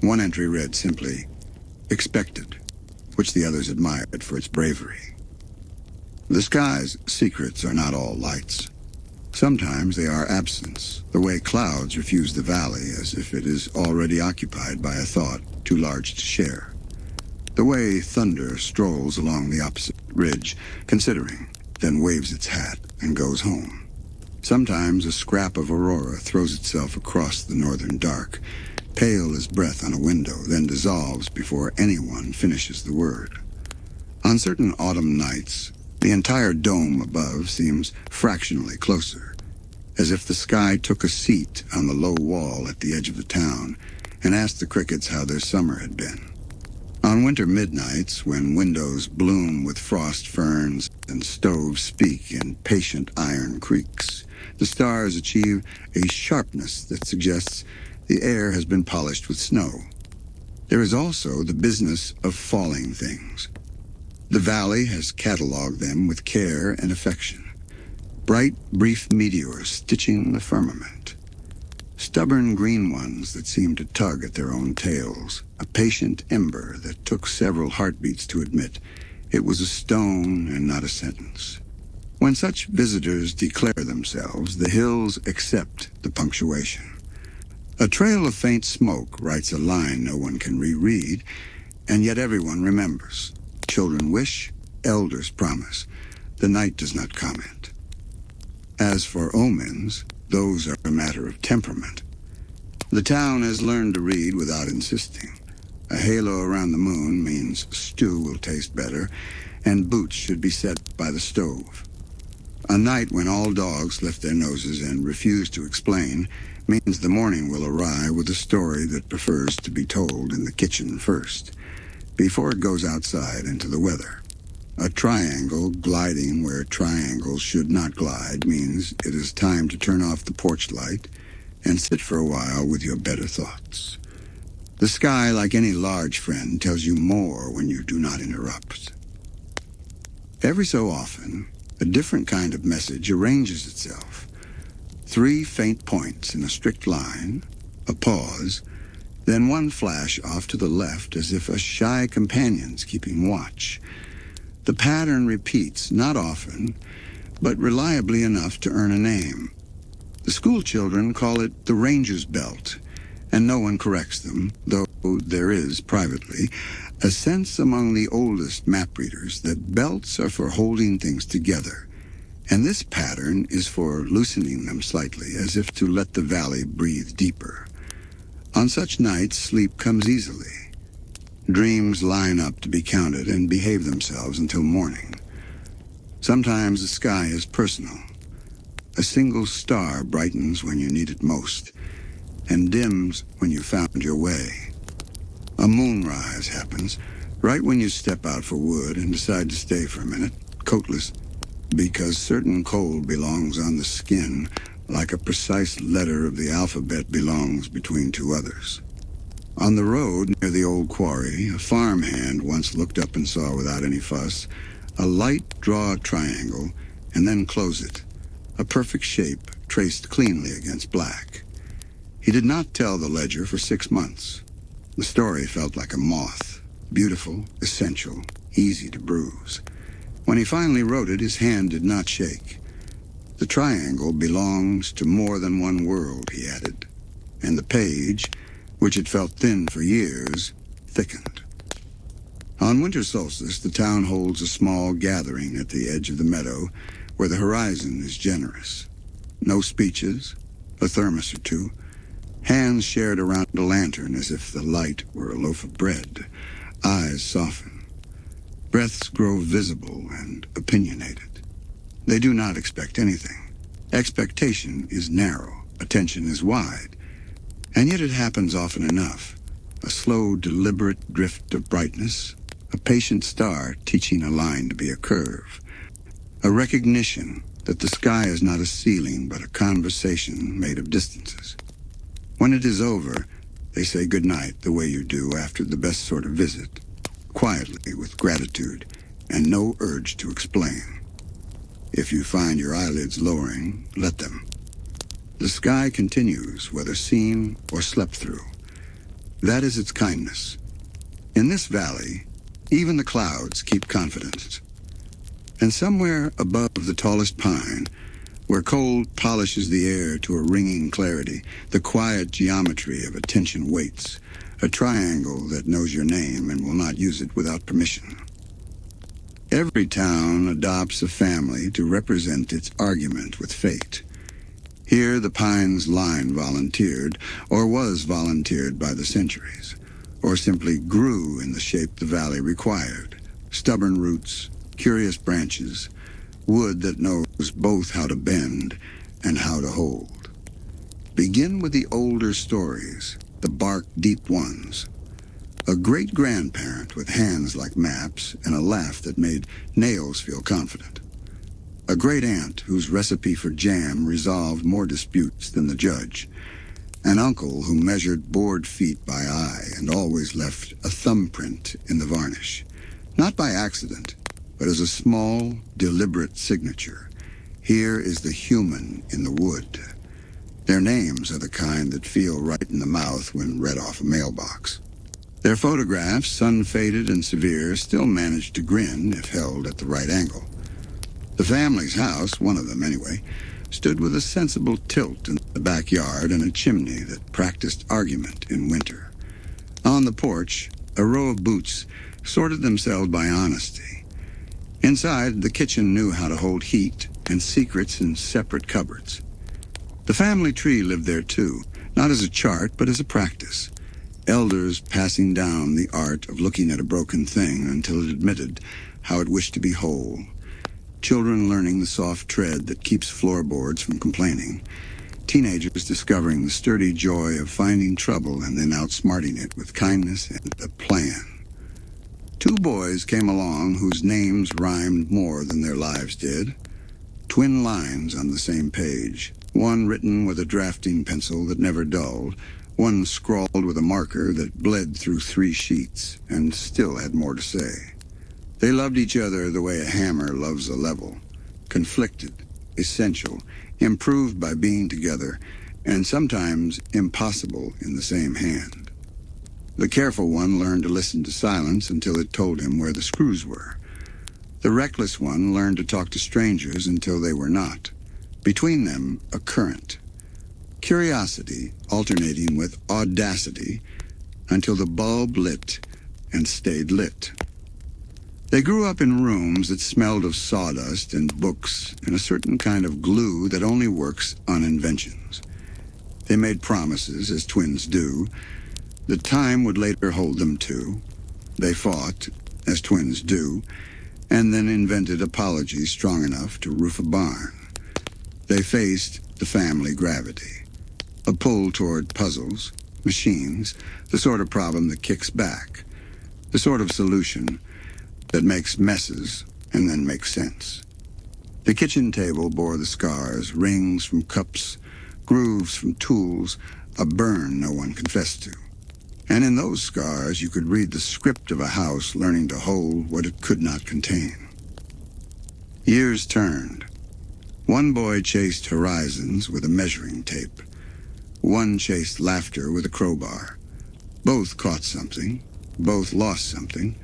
One entry read simply, expected, which the others admired for its bravery. The sky's secrets are not all lights. Sometimes they are absence, the way clouds refuse the valley as if it is already occupied by a thought too large to share. The way thunder strolls along the opposite ridge, considering, then waves its hat and goes home. Sometimes a scrap of aurora throws itself across the northern dark, pale as breath on a window, then dissolves before anyone finishes the word. On certain autumn nights, the entire dome above seems fractionally closer, as if the sky took a seat on the low wall at the edge of the town and asked the crickets how their summer had been. On winter midnights, when windows bloom with frost ferns and stoves speak in patient iron creaks, the stars achieve a sharpness that suggests the air has been polished with snow. There is also the business of falling things. The valley has catalogued them with care and affection. Bright, brief meteors stitching the firmament. Stubborn green ones that seem to tug at their own tails. A patient ember that took several heartbeats to admit it was a stone and not a sentence. When such visitors declare themselves, the hills accept the punctuation. A trail of faint smoke writes a line no one can reread, and yet everyone remembers. Children wish, elders promise. The night does not comment. As for omens, those are a matter of temperament. The town has learned to read without insisting. A halo around the moon means stew will taste better, and boots should be set by the stove. A night when all dogs lift their noses and refuse to explain means the morning will arrive with a story that prefers to be told in the kitchen first, before it goes outside into the weather. A triangle gliding where triangles should not glide means it is time to turn off the porch light and sit for a while with your better thoughts. The sky, like any large friend, tells you more when you do not interrupt. Every so often, a different kind of message arranges itself. 3 faint points in a strict line, a pause, then one flash off to the left as if a shy companion's keeping watch. The pattern repeats, not often, but reliably enough to earn a name. The school children call it the Ranger's Belt, and no one corrects them, though there is, privately, a sense among the oldest map readers that belts are for holding things together, and this pattern is for loosening them slightly, as if to let the valley breathe deeper. On such nights, sleep comes easily. Dreams line up to be counted and behave themselves until morning. Sometimes the sky is personal. A single star brightens when you need it most, and dims when you found your way. A moonrise happens right when you step out for wood and decide to stay for a minute, coatless, because certain cold belongs on the skin like a precise letter of the alphabet belongs between 2 others. On the road near the old quarry, a farmhand once looked up and saw without any fuss a light draw a triangle and then close it, a perfect shape traced cleanly against black. He did not tell the ledger for 6 months. The story felt like a moth, beautiful, essential, easy to bruise. When he finally wrote it, his hand did not shake. The triangle belongs to more than one world, he added, and the page, which had felt thin for years, thickened. On winter solstice, the town holds a small gathering at the edge of the meadow where the horizon is generous. No speeches, a thermos or 2, hands shared around a lantern as if the light were a loaf of bread, eyes soften. Breaths grow visible and opinionated. They do not expect anything. Expectation is narrow, attention is wide, and yet it happens often enough. A slow, deliberate drift of brightness, a patient star teaching a line to be a curve, a recognition that the sky is not a ceiling but a conversation made of distances. When it is over, they say goodnight the way you do after the best sort of visit, quietly with gratitude and no urge to explain. If you find your eyelids lowering, let them. The sky continues, whether seen or slept through. That is its kindness. In this valley, even the clouds keep confidence. And somewhere above the tallest pine, where cold polishes the air to a ringing clarity, the quiet geometry of attention waits, a triangle that knows your name and will not use it without permission. Every town adopts a family to represent its argument with fate. Here the Pines line volunteered, or was volunteered by the centuries, or simply grew in the shape the valley required. Stubborn roots, curious branches, wood that knows both how to bend and how to hold. Begin with the older stories, the bark-deep ones. A great-grandparent with hands like maps and a laugh that made nails feel confident. A great-aunt whose recipe for jam resolved more disputes than the judge. An uncle who measured board feet by eye and always left a thumbprint in the varnish. Not by accident, but as a small, deliberate signature. Here is the human in the wood. Their names are the kind that feel right in the mouth when read off a mailbox. Their photographs, sun-faded and severe, still manage to grin if held at the right angle. The family's house, one of them anyway, stood with a sensible tilt in the backyard and a chimney that practiced argument in winter. On the porch, a row of boots sorted themselves by honesty. Inside, the kitchen knew how to hold heat and secrets in separate cupboards. The family tree lived there too, not as a chart, but as a practice. Elders passing down the art of looking at a broken thing until it admitted how it wished to be whole. Children learning the soft tread that keeps floorboards from complaining. Teenagers discovering the sturdy joy of finding trouble and then outsmarting it with kindness and a plan. Two boys came along whose names rhymed more than their lives did. Twin lines on the same page, one written with a drafting pencil that never dulled, one scrawled with a marker that bled through 3 sheets and still had more to say. They loved each other the way a hammer loves a level, conflicted, essential, improved by being together, and sometimes impossible in the same hand. The careful one learned to listen to silence until it told him where the screws were. The reckless one learned to talk to strangers until they were not. Between them, a current. Curiosity alternating with audacity until the bulb lit and stayed lit. They grew up in rooms that smelled of sawdust and books and a certain kind of glue that only works on inventions. They made promises, as twins do, that time would later hold them to. They fought, as twins do, and then invented apologies strong enough to roof a barn. They faced the family gravity. A pull toward puzzles, machines, the sort of problem that kicks back, the sort of solution that makes messes and then makes sense. The kitchen table bore the scars, rings from cups, grooves from tools, a burn no one confessed to. And in those scars you could read the script of a house learning to hold what it could not contain. Years turned. One boy chased horizons with a measuring tape. One chased laughter with a crowbar. Both caught something. Both lost something.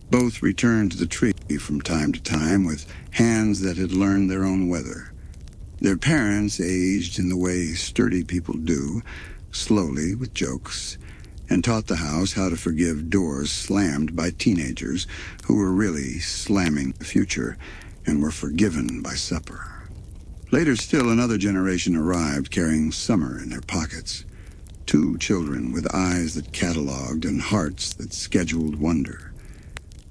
Both returned to the tree from time to time with hands that had learned their own weather. Their parents aged in the way sturdy people do, slowly with jokes, and taught the house how to forgive doors slammed by teenagers who were really slamming the future and were forgiven by supper. Later still, another generation arrived carrying summer in their pockets. 2 children with eyes that cataloged and hearts that scheduled wonder.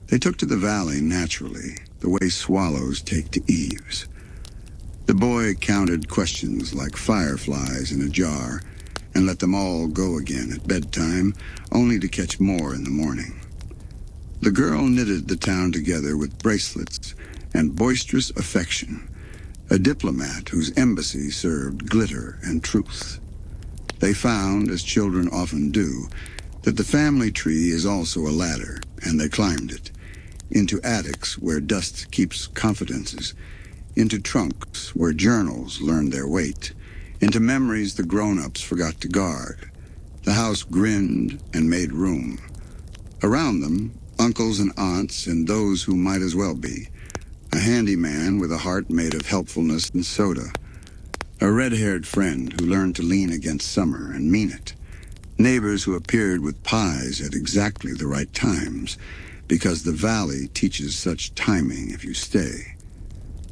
They took to the valley naturally, the way swallows take to eaves. The boy counted questions like fireflies in a jar and let them all go again at bedtime, only to catch more in the morning. The girl knitted the town together with bracelets and boisterous affection, a diplomat whose embassy served glitter and truth. They found, as children often do, that the family tree is also a ladder, and they climbed it, into attics where dust keeps confidences, into trunks where journals learned their weight, into memories the grown-ups forgot to guard. The house grinned and made room. Around them, uncles and aunts and those who might as well be. A handyman with a heart made of helpfulness and soda. A red-haired friend who learned to lean against summer and mean it. Neighbors who appeared with pies at exactly the right times, because the valley teaches such timing if you stay.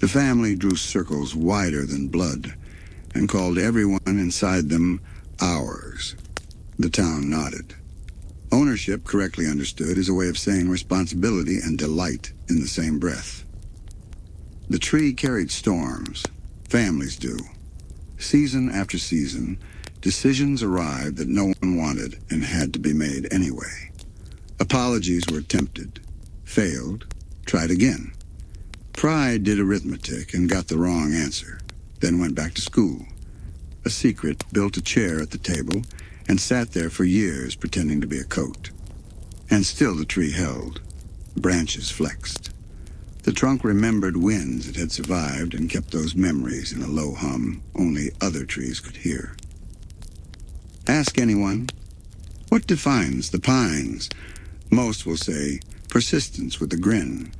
The family drew circles wider than blood and called everyone inside them ours. The town nodded. Ownership, correctly understood, is a way of saying responsibility and delight in the same breath. The tree carried storms. Families do. Season after season, decisions arrived that no one wanted and had to be made anyway. Apologies were attempted, failed, tried again. Pride did arithmetic and got the wrong answer, then went back to school. A secret built a chair at the table and sat there for years pretending to be a coat. And still the tree held. Branches flexed. The trunk remembered winds it had survived and kept those memories in a low hum only other trees could hear. Ask anyone, what defines the pines? Most will say persistence with a grin.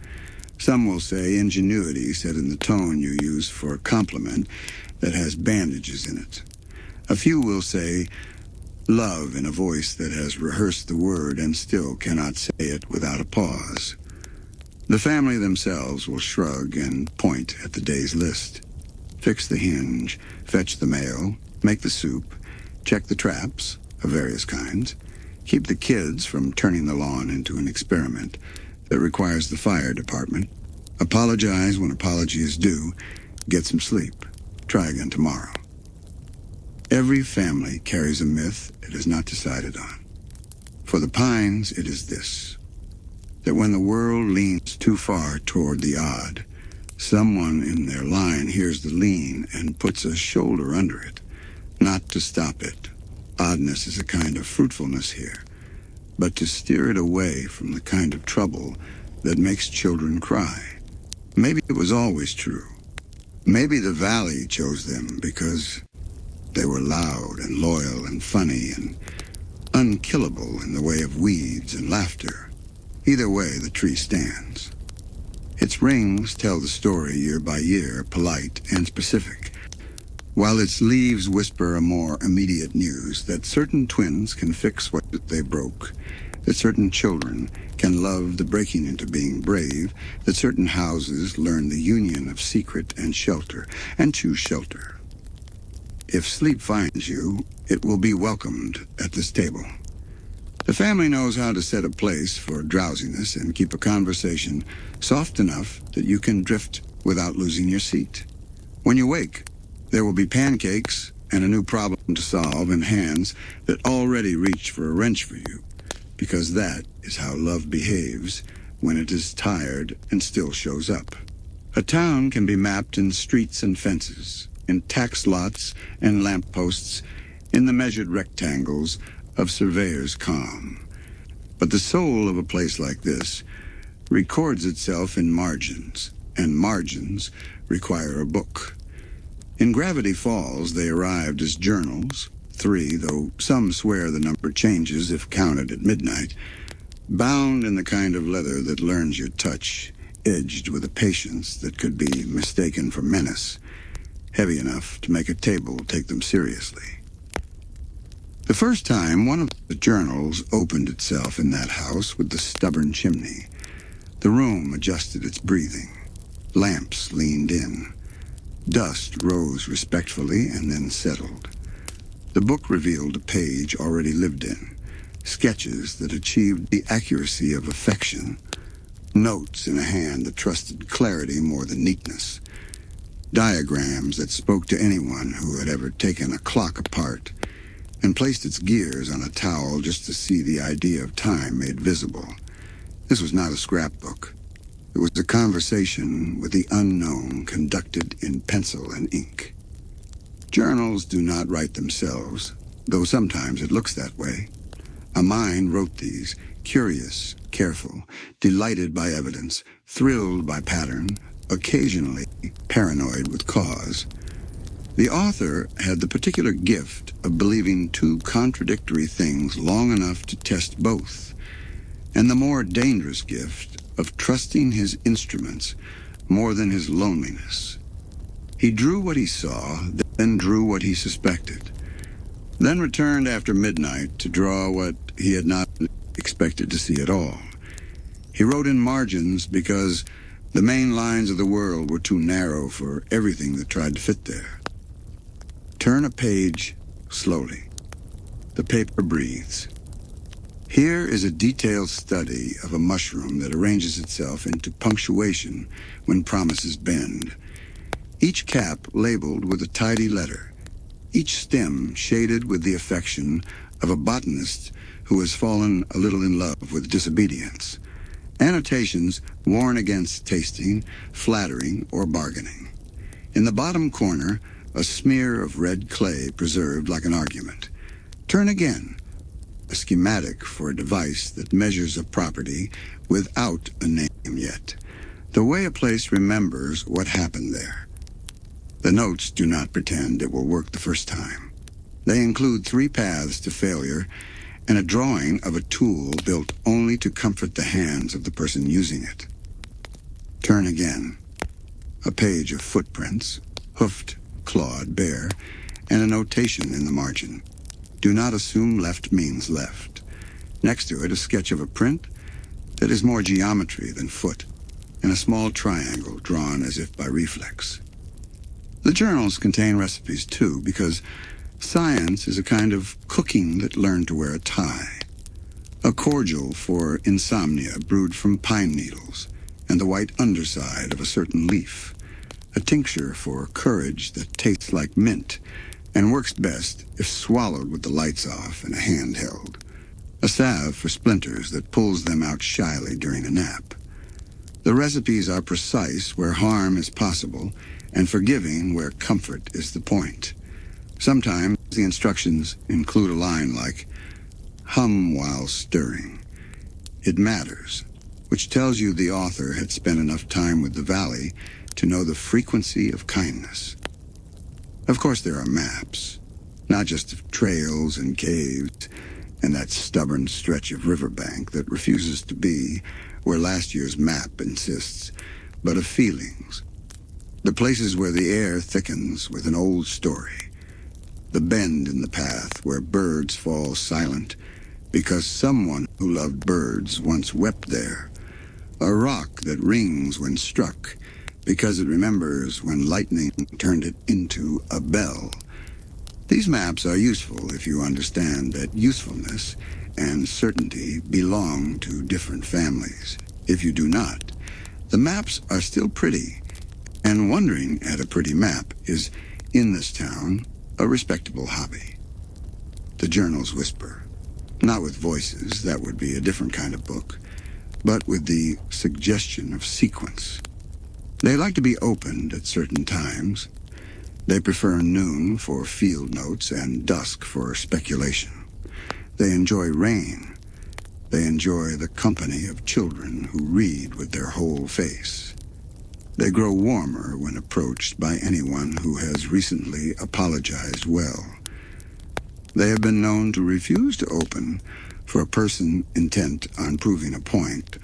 Some will say ingenuity said in the tone you use for a compliment that has bandages in it. A few will say love in a voice that has rehearsed the word and still cannot say it without a pause. The family themselves will shrug and point at the day's list. Fix the hinge, fetch the mail, make the soup, check the traps of various kinds, keep the kids from turning the lawn into an experiment that requires the fire department, apologize when apology is due, get some sleep, try again tomorrow. Every family carries a myth it is not decided on. For the Pines, it is this, that when the world leans too far toward the odd, someone in their line hears the lean and puts a shoulder under it, not to stop it. Oddness is a kind of fruitfulness here, but to steer it away from the kind of trouble that makes children cry. Maybe it was always true. Maybe the valley chose them because they were loud and loyal and funny and unkillable in the way of weeds and laughter. Either way, the tree stands. Its rings tell the story year by year, polite and specific, while its leaves whisper a more immediate news that certain twins can fix what they broke, that certain children can love the breaking into being brave, that certain houses learn the union of secret and shelter, and choose shelter. If sleep finds you, it will be welcomed at this table. The family knows how to set a place for drowsiness and keep a conversation soft enough that you can drift without losing your seat. When you wake, there will be pancakes and a new problem to solve and hands that already reach for a wrench for you, because that is how love behaves when it is tired and still shows up. A town can be mapped in streets and fences, in tax lots and lampposts, in the measured rectangles of surveyor's calm. But the soul of a place like this records itself in margins, and margins require a book. In Gravity Falls, they arrived as journals, 3, though some swear the number changes if counted at midnight, bound in the kind of leather that learns your touch, edged with a patience that could be mistaken for menace, heavy enough to make a table take them seriously. The first time one of the journals opened itself in that house with the stubborn chimney, the room adjusted its breathing. Lamps leaned in. Dust rose respectfully and then settled. The book revealed a page already lived in, sketches that achieved the accuracy of affection, notes in a hand that trusted clarity more than neatness. diagrams that spoke to anyone who had ever taken a clock apart and placed its gears on a towel just to see the idea of time made visible. This was not a scrapbook. It was a conversation with the unknown conducted in pencil and ink. Journals do not write themselves, though sometimes it looks that way. A mind wrote these, curious, careful, delighted by evidence, thrilled by pattern, occasionally paranoid with cause. The author had the particular gift of believing two contradictory things long enough to test both, and the more dangerous gift of trusting his instruments more than his loneliness. He drew what he saw, then drew what he suspected, then returned after midnight to draw what he had not expected to see at all. He wrote in margins because the main lines of the world were too narrow for everything that tried to fit there. Turn a page slowly. The paper breathes. Here is a detailed study of a mushroom that arranges itself into punctuation when promises bend. Each cap labeled with a tidy letter. Each stem shaded with the affection of a botanist who has fallen a little in love with disobedience. Annotations warn against tasting, flattering, or bargaining. In the bottom corner, a smear of red clay preserved like an argument. Turn again. A schematic for a device that measures a property without a name yet. The way a place remembers what happened there. The notes do not pretend it will work the first time. They include 3 paths to failure and a drawing of a tool built only to comfort the hands of the person using it. Turn again. A page of footprints, hoofed, clawed, bare, and a notation in the margin. Do not assume left means left. Next to it, a sketch of a print that is more geometry than foot, and a small triangle drawn as if by reflex. The journals contain recipes too, because science is a kind of cooking that learned to wear a tie. A cordial for insomnia brewed from pine needles and the white underside of a certain leaf. A tincture for courage that tastes like mint and works best if swallowed with the lights off and a hand held. A salve for splinters that pulls them out shyly during a nap. The recipes are precise where harm is possible and forgiving where comfort is the point. Sometimes the instructions include a line like, hum while stirring. It matters, which tells you the author had spent enough time with the valley to know the frequency of kindness. Of course there are maps, not just of trails and caves and that stubborn stretch of riverbank that refuses to be where last year's map insists, but of feelings. The places where the air thickens with an old story. The bend in the path where birds fall silent because someone who loved birds once wept there. A rock that rings when struck because it remembers when lightning turned it into a bell. These maps are useful if you understand that usefulness and certainty belong to different families. If you do not, the maps are still pretty, and wondering at a pretty map is, in this town, a respectable hobby. The journals whisper, not with voices, that would be a different kind of book, but with the suggestion of sequence. They like to be opened at certain times. They prefer noon for field notes and dusk for speculation. They enjoy rain. They enjoy the company of children who read with their whole face. They grow warmer when approached by anyone who has recently apologized well. They have been known to refuse to open for a person intent on proving a point,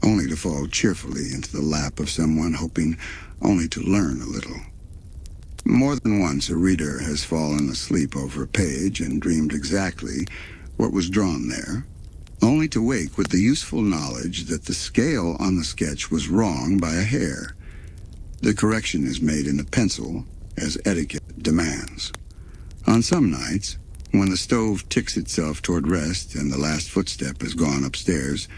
only to fall cheerfully into the lap of someone hoping only to learn a little. More than once a reader has fallen asleep over a page and dreamed exactly what was drawn there, only to wake with the useful knowledge that the scale on the sketch was wrong by a hair. The correction is made in a pencil, as etiquette demands. On some nights, when the stove ticks itself toward rest and the last footstep has gone upstairs,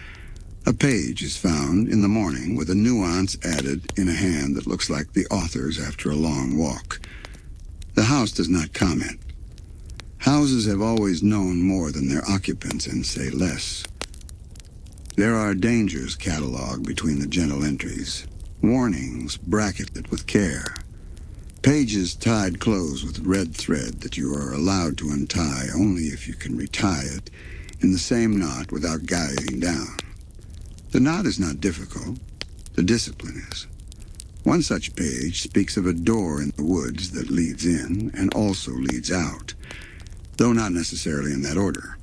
A page is found in the morning with a nuance added in a hand that looks like the author's after a long walk. The house does not comment. Houses have always known more than their occupants and say less. There are dangers catalogued between the gentle entries, warnings bracketed with care, pages tied close with red thread that you are allowed to untie only if you can retie it in the same knot without guying down. The knot is not difficult, the discipline is. One such page speaks of a door in the woods that leads in and also leads out, though not necessarily in that order.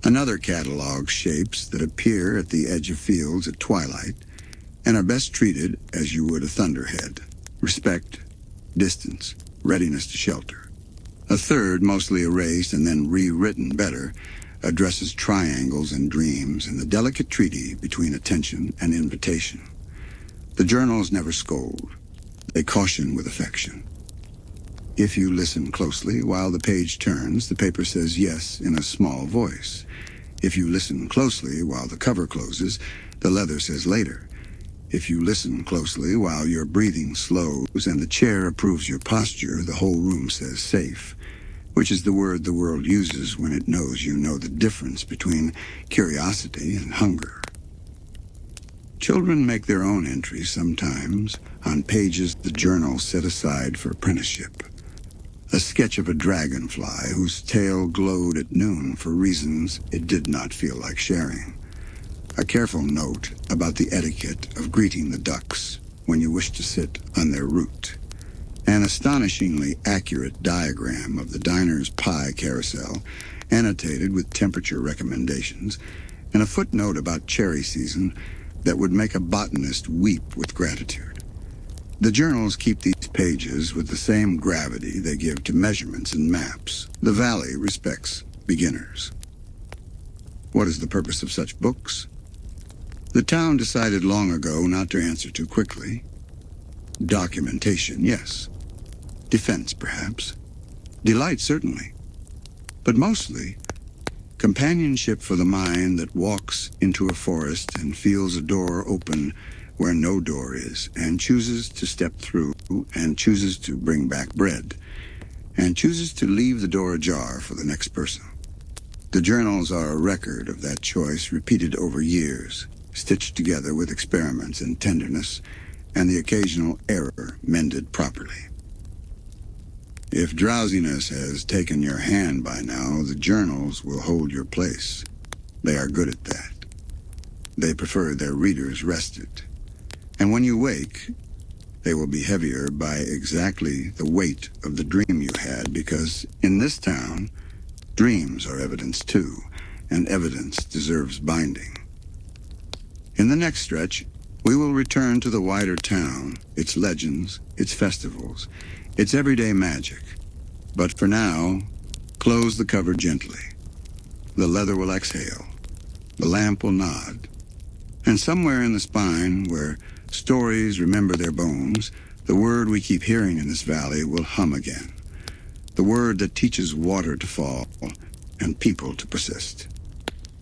Another catalogues shapes that appear at the edge of fields at twilight and are best treated as you would a thunderhead: respect, distance, readiness to shelter. A third, mostly erased and then rewritten better, addresses triangles and dreams and the delicate treaty between attention and invitation. The journals never scold. They caution with affection. If you listen closely while the page turns, the paper says yes in a small voice. If you listen closely while the cover closes, the leather says later. If you listen closely while your breathing slows and the chair approves your posture, the whole room says safe, which is the word the world uses when it knows you know the difference between curiosity and hunger. Children make their own entries sometimes on pages the journal set aside for apprenticeship. A sketch of a dragonfly whose tail glowed at noon for reasons it did not feel like sharing. A careful note about the etiquette of greeting the ducks when you wish to sit on their root. An astonishingly accurate diagram of the diner's pie carousel, annotated with temperature recommendations, and a footnote about cherry season that would make a botanist weep with gratitude. The journals keep these pages with the same gravity they give to measurements and maps. The valley respects beginners. What is the purpose of such books? The town decided long ago not to answer too quickly. Documentation, yes. Defense, perhaps. Delight, certainly. But mostly, companionship for the mind that walks into a forest and feels a door open where no door is, and chooses to step through, and chooses to bring back bread, and chooses to leave the door ajar for the next person. The journals are a record of that choice repeated over years, stitched together with experiments and tenderness, and the occasional error mended properly. If drowsiness has taken your hand by now, the journals will hold your place. They are good at that. They prefer their readers rested. And when you wake, they will be heavier by exactly the weight of the dream you had, because in this town, dreams are evidence too, and evidence deserves binding. In the next stretch, we will return to the wider town, its legends, its festivals, its everyday magic. But for now, close the cover gently. The leather will exhale. The lamp will nod. And somewhere in the spine, where stories remember their bones, the word we keep hearing in this valley will hum again. The word that teaches water to fall and people to persist.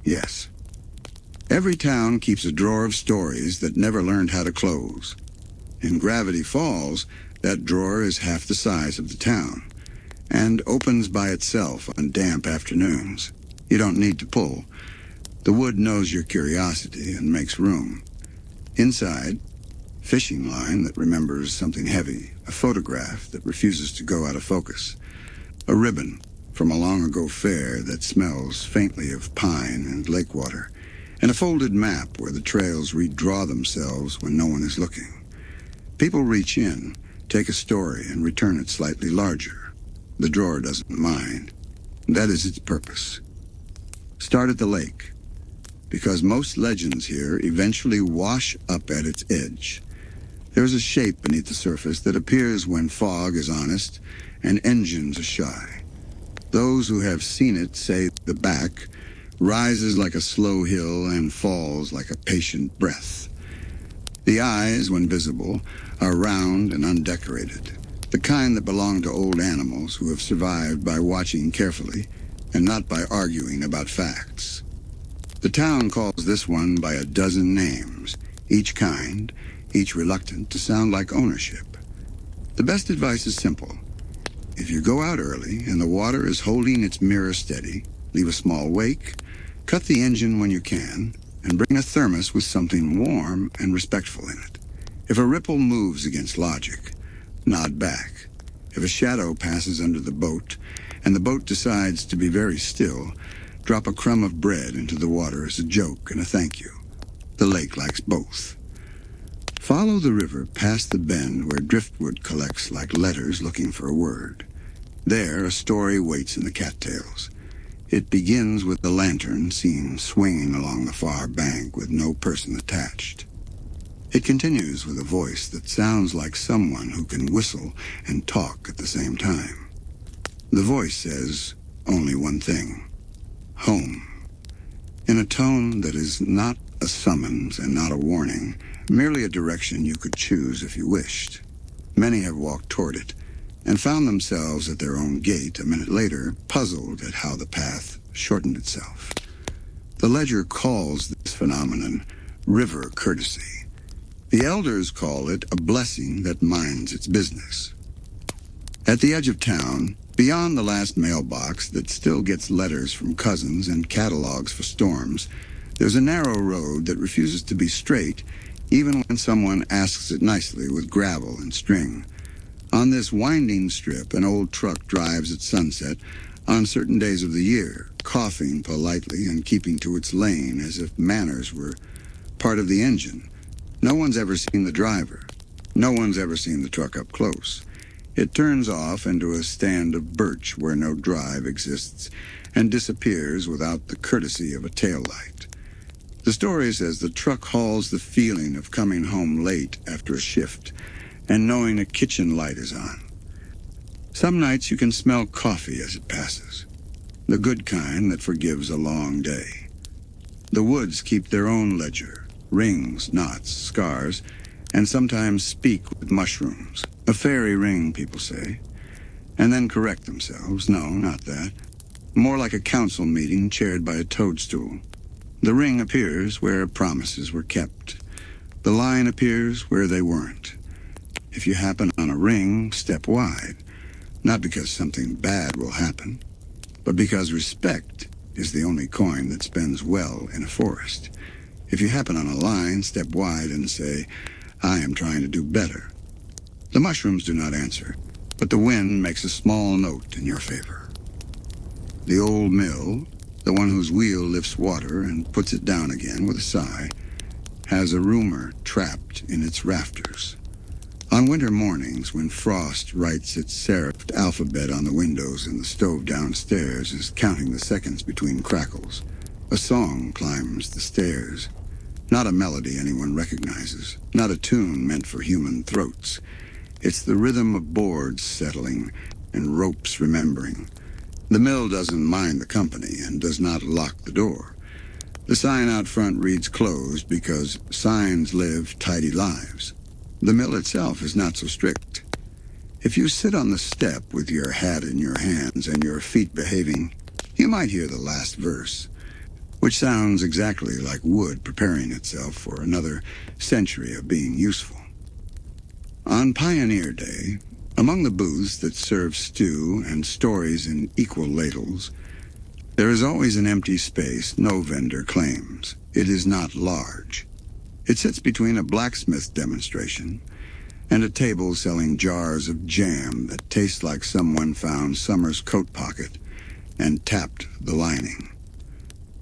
Yes. Every town keeps a drawer of stories that never learned how to close. In Gravity Falls, that drawer is half the size of the town, and opens by itself on damp afternoons. You don't need to pull. The wood knows your curiosity and makes room. Inside, fishing line that remembers something heavy, a photograph that refuses to go out of focus, a ribbon from a long-ago fair that smells faintly of pine and lake water, and a folded map where the trails redraw themselves when no one is looking. People reach in, take a story, and return it slightly larger. The drawer doesn't mind. That is its purpose. Start at the lake, because most legends here eventually wash up at its edge. There's a shape beneath the surface that appears when fog is honest and engines are shy. Those who have seen it say the back rises like a slow hill and falls like a patient breath. The eyes, when visible, are round and undecorated, the kind that belong to old animals who have survived by watching carefully and not by arguing about facts. The town calls this one by a dozen names, each kind, each reluctant to sound like ownership. The best advice is simple. If you go out early and the water is holding its mirror steady, leave a small wake, cut the engine when you can, and bring a thermos with something warm and respectful in it. If a ripple moves against logic, nod back. If a shadow passes under the boat, and the boat decides to be very still, drop a crumb of bread into the water as a joke and a thank you. The lake likes both. Follow the river past the bend where driftwood collects like letters looking for a word. There, a story waits in the cattails. It begins with the lantern seen swinging along the far bank with no person attached. It continues with a voice that sounds like someone who can whistle and talk at the same time. The voice says only one thing: home. In a tone that is not a summons and not a warning, merely a direction you could choose if you wished. Many have walked toward it and found themselves at their own gate a minute later, puzzled at how the path shortened itself. The ledger calls this phenomenon river courtesy. The elders call it a blessing that minds its business. At the edge of town, beyond the last mailbox that still gets letters from cousins and catalogs for storms, there's a narrow road that refuses to be straight even when someone asks it nicely with gravel and string. On this winding strip, an old truck drives at sunset on certain days of the year, coughing politely and keeping to its lane as if manners were part of the engine. No one's ever seen the driver. No one's ever seen the truck up close. It turns off into a stand of birch where no drive exists and disappears without the courtesy of a taillight. The story says the truck hauls the feeling of coming home late after a shift and knowing a kitchen light is on. Some nights you can smell coffee as it passes, the good kind that forgives a long day. The woods keep their own ledger, rings, knots, scars, and sometimes speak with mushrooms. A fairy ring, people say, and then correct themselves. No, not that. More like a council meeting chaired by a toadstool. The ring appears where promises were kept. The line appears where they weren't. If you happen on a ring, step wide, not because something bad will happen, but because respect is the only coin that spends well in a forest. If you happen on a line, step wide and say, I am trying to do better. The mushrooms do not answer, but the wind makes a small note in your favor. The old mill, the one whose wheel lifts water and puts it down again with a sigh, has a rumor trapped in its rafters. On winter mornings, when frost writes its serifed alphabet on the windows and the stove downstairs is counting the seconds between crackles, a song climbs the stairs. Not a melody anyone recognizes, not a tune meant for human throats. It's the rhythm of boards settling and ropes remembering. The mill doesn't mind the company and does not lock the door. The sign out front reads closed because signs live tidy lives. The mill itself is not so strict. If you sit on the step with your hat in your hands and your feet behaving, you might hear the last verse, which sounds exactly like wood preparing itself for another century of being useful. On Pioneer Day, among the booths that serve stew and stories in equal ladles, there is always an empty space no vendor claims. It is not large. It sits between a blacksmith demonstration and a table selling jars of jam that taste like someone found summer's coat pocket and tapped the lining.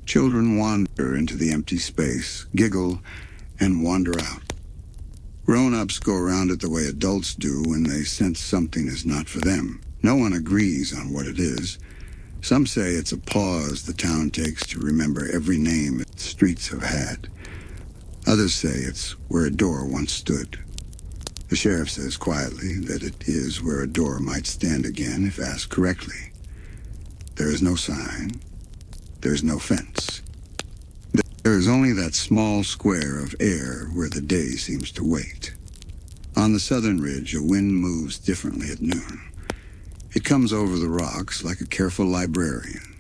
Children wander into the empty space, giggle, and wander out. Grown-ups go around it the way adults do when they sense something is not for them. No one agrees on what it is. Some say it's a pause the town takes to remember every name its streets have had. Others say it's where a door once stood. The sheriff says quietly that it is where a door might stand again if asked correctly. There is no sign. There is no fence. There is only that small square of air where the day seems to wait. On the southern ridge, a wind moves differently at noon. It comes over the rocks like a careful librarian,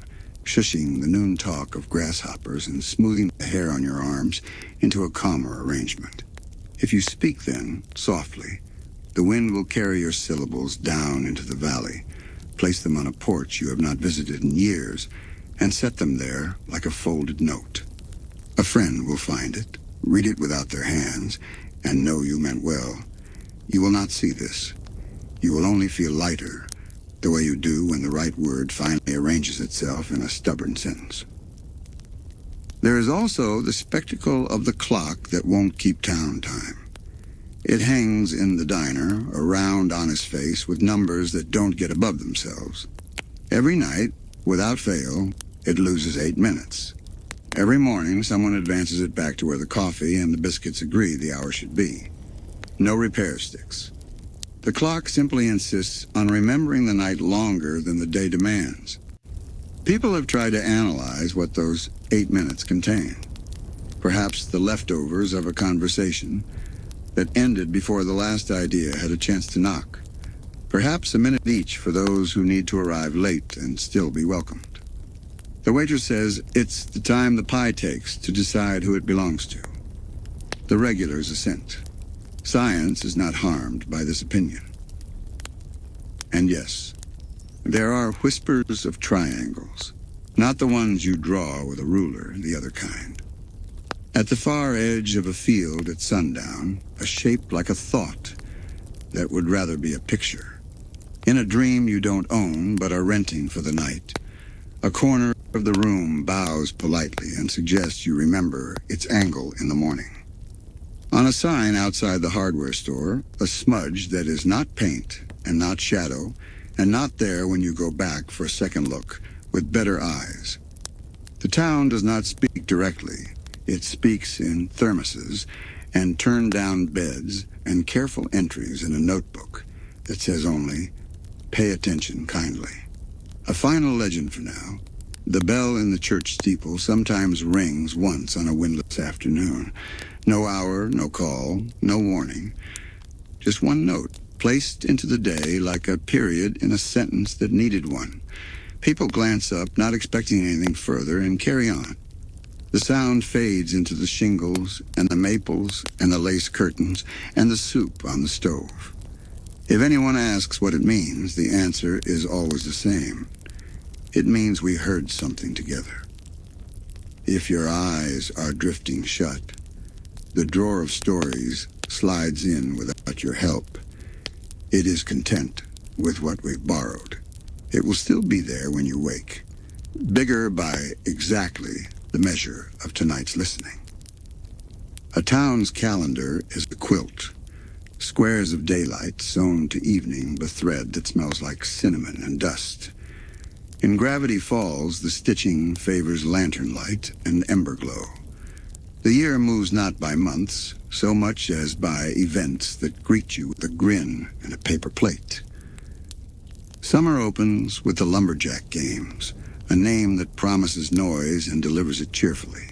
shushing the noon talk of grasshoppers and smoothing the hair on your arms into a calmer arrangement. If you speak then, softly, the wind will carry your syllables down into the valley, place them on a porch you have not visited in years, and set them there like a folded note. A friend will find it, read it without their hands, and know you meant well. You will not see this. You will only feel lighter, the way you do when the right word finally arranges itself in a stubborn sentence. There is also the spectacle of the clock that won't keep town time. It hangs in the diner, a round, honest face with numbers that don't get above themselves. Every night, without fail, it loses 8 minutes. Every morning, someone advances it back to where the coffee and the biscuits agree the hour should be. No repair sticks. The clock simply insists on remembering the night longer than the day demands. People have tried to analyze what those 8 minutes contain. Perhaps the leftovers of a conversation that ended before the last idea had a chance to knock. Perhaps a minute each for those who need to arrive late and still be welcomed. The waitress says it's the time the pie takes to decide who it belongs to. The regulars assent. Science is not harmed by this opinion. And yes, there are whispers of triangles, not the ones you draw with a ruler, the other kind. At the far edge of a field at sundown, a shape like a thought that would rather be a picture. In a dream you don't own but are renting for the night. A corner of the room bows politely and suggests you remember its angle in the morning. On a sign outside the hardware store, a smudge that is not paint and not shadow, and not there when you go back for a second look with better eyes. The town does not speak directly. It speaks in thermoses and turned-down beds and careful entries in a notebook that says only, "Pay attention kindly." A final legend for now. The bell in the church steeple sometimes rings once on a windless afternoon. No hour, no call, no warning. Just one note, placed into the day like a period in a sentence that needed one. People glance up, not expecting anything further, and carry on. The sound fades into the shingles and the maples and the lace curtains and the soup on the stove. If anyone asks what it means, the answer is always the same. It means we heard something together. If your eyes are drifting shut, the drawer of stories slides in without your help. It is content with what we've borrowed. It will still be there when you wake, bigger by exactly the measure of tonight's listening. A town's calendar is a quilt, squares of daylight sewn to evening with thread that smells like cinnamon and dust. In Gravity Falls, the stitching favors lantern light and ember glow. The year moves not by months, so much as by events that greet you with a grin and a paper plate. Summer opens with the Lumberjack Games, a name that promises noise and delivers it cheerfully.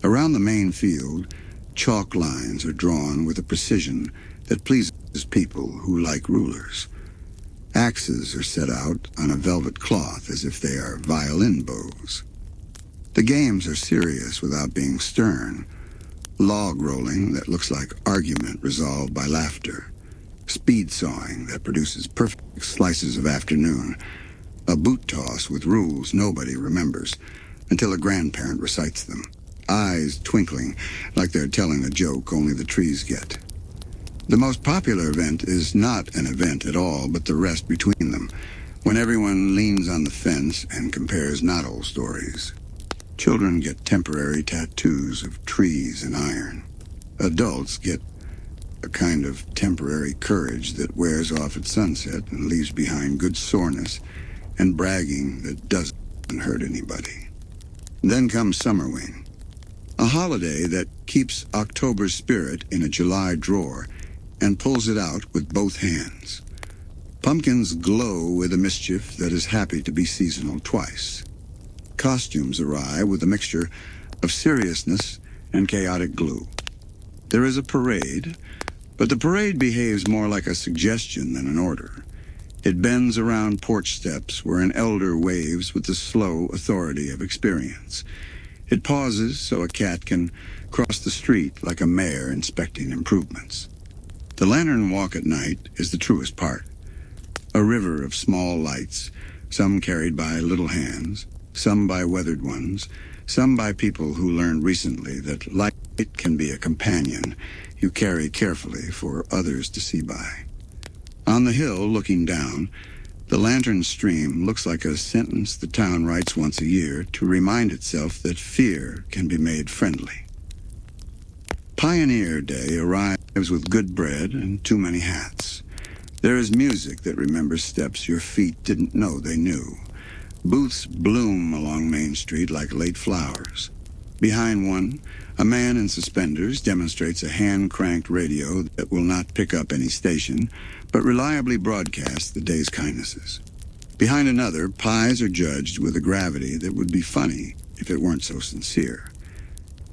Around the main field, chalk lines are drawn with a precision that pleases people who like rulers. Axes are set out on a velvet cloth as if they are violin bows. The games are serious without being stern. Log rolling that looks like argument resolved by laughter. Speed sawing that produces perfect slices of afternoon. A boot toss with rules nobody remembers until a grandparent recites them. Eyes twinkling like they're telling a joke only the trees get. The most popular event is not an event at all, but the rest between them, when everyone leans on the fence and compares not-old stories. Children get temporary tattoos of trees and iron. Adults get a kind of temporary courage that wears off at sunset and leaves behind good soreness and bragging that doesn't hurt anybody. Then comes Summerwing, a holiday that keeps October's spirit in a July drawer and pulls it out with both hands. Pumpkins glow with a mischief that is happy to be seasonal twice. Costumes arrive with a mixture of seriousness and chaotic glue. There is a parade, but the parade behaves more like a suggestion than an order. It bends around porch steps where an elder waves with the slow authority of experience. It pauses so a cat can cross the street like a mayor inspecting improvements. The lantern walk at night is the truest part. A river of small lights, some carried by little hands, some by weathered ones, some by people who learned recently that light can be a companion you carry carefully for others to see by. On the hill, looking down, the lantern stream looks like a sentence the town writes once a year to remind itself that fear can be made friendly. Pioneer Day arrives with good bread and too many hats. There is music that remembers steps your feet didn't know they knew. Booths bloom along Main Street like late flowers. Behind one, a man in suspenders demonstrates a hand-cranked radio that will not pick up any station, but reliably broadcasts the day's kindnesses. Behind another, pies are judged with a gravity that would be funny if it weren't so sincere.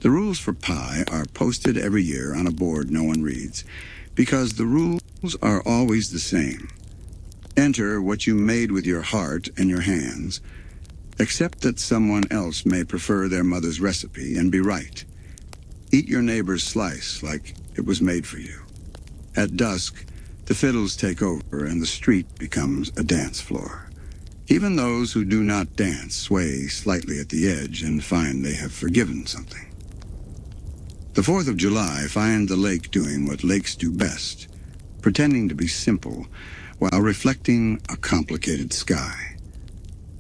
The rules for pie are posted every year on a board no one reads, because the rules are always the same. Enter what you made with your heart and your hands. Accept that someone else may prefer their mother's recipe and be right. Eat your neighbor's slice like it was made for you. At dusk, the fiddles take over and the street becomes a dance floor. Even those who do not dance sway slightly at the edge and find they have forgiven something. The 4th of July find the lake doing what lakes do best, pretending to be simple while reflecting a complicated sky.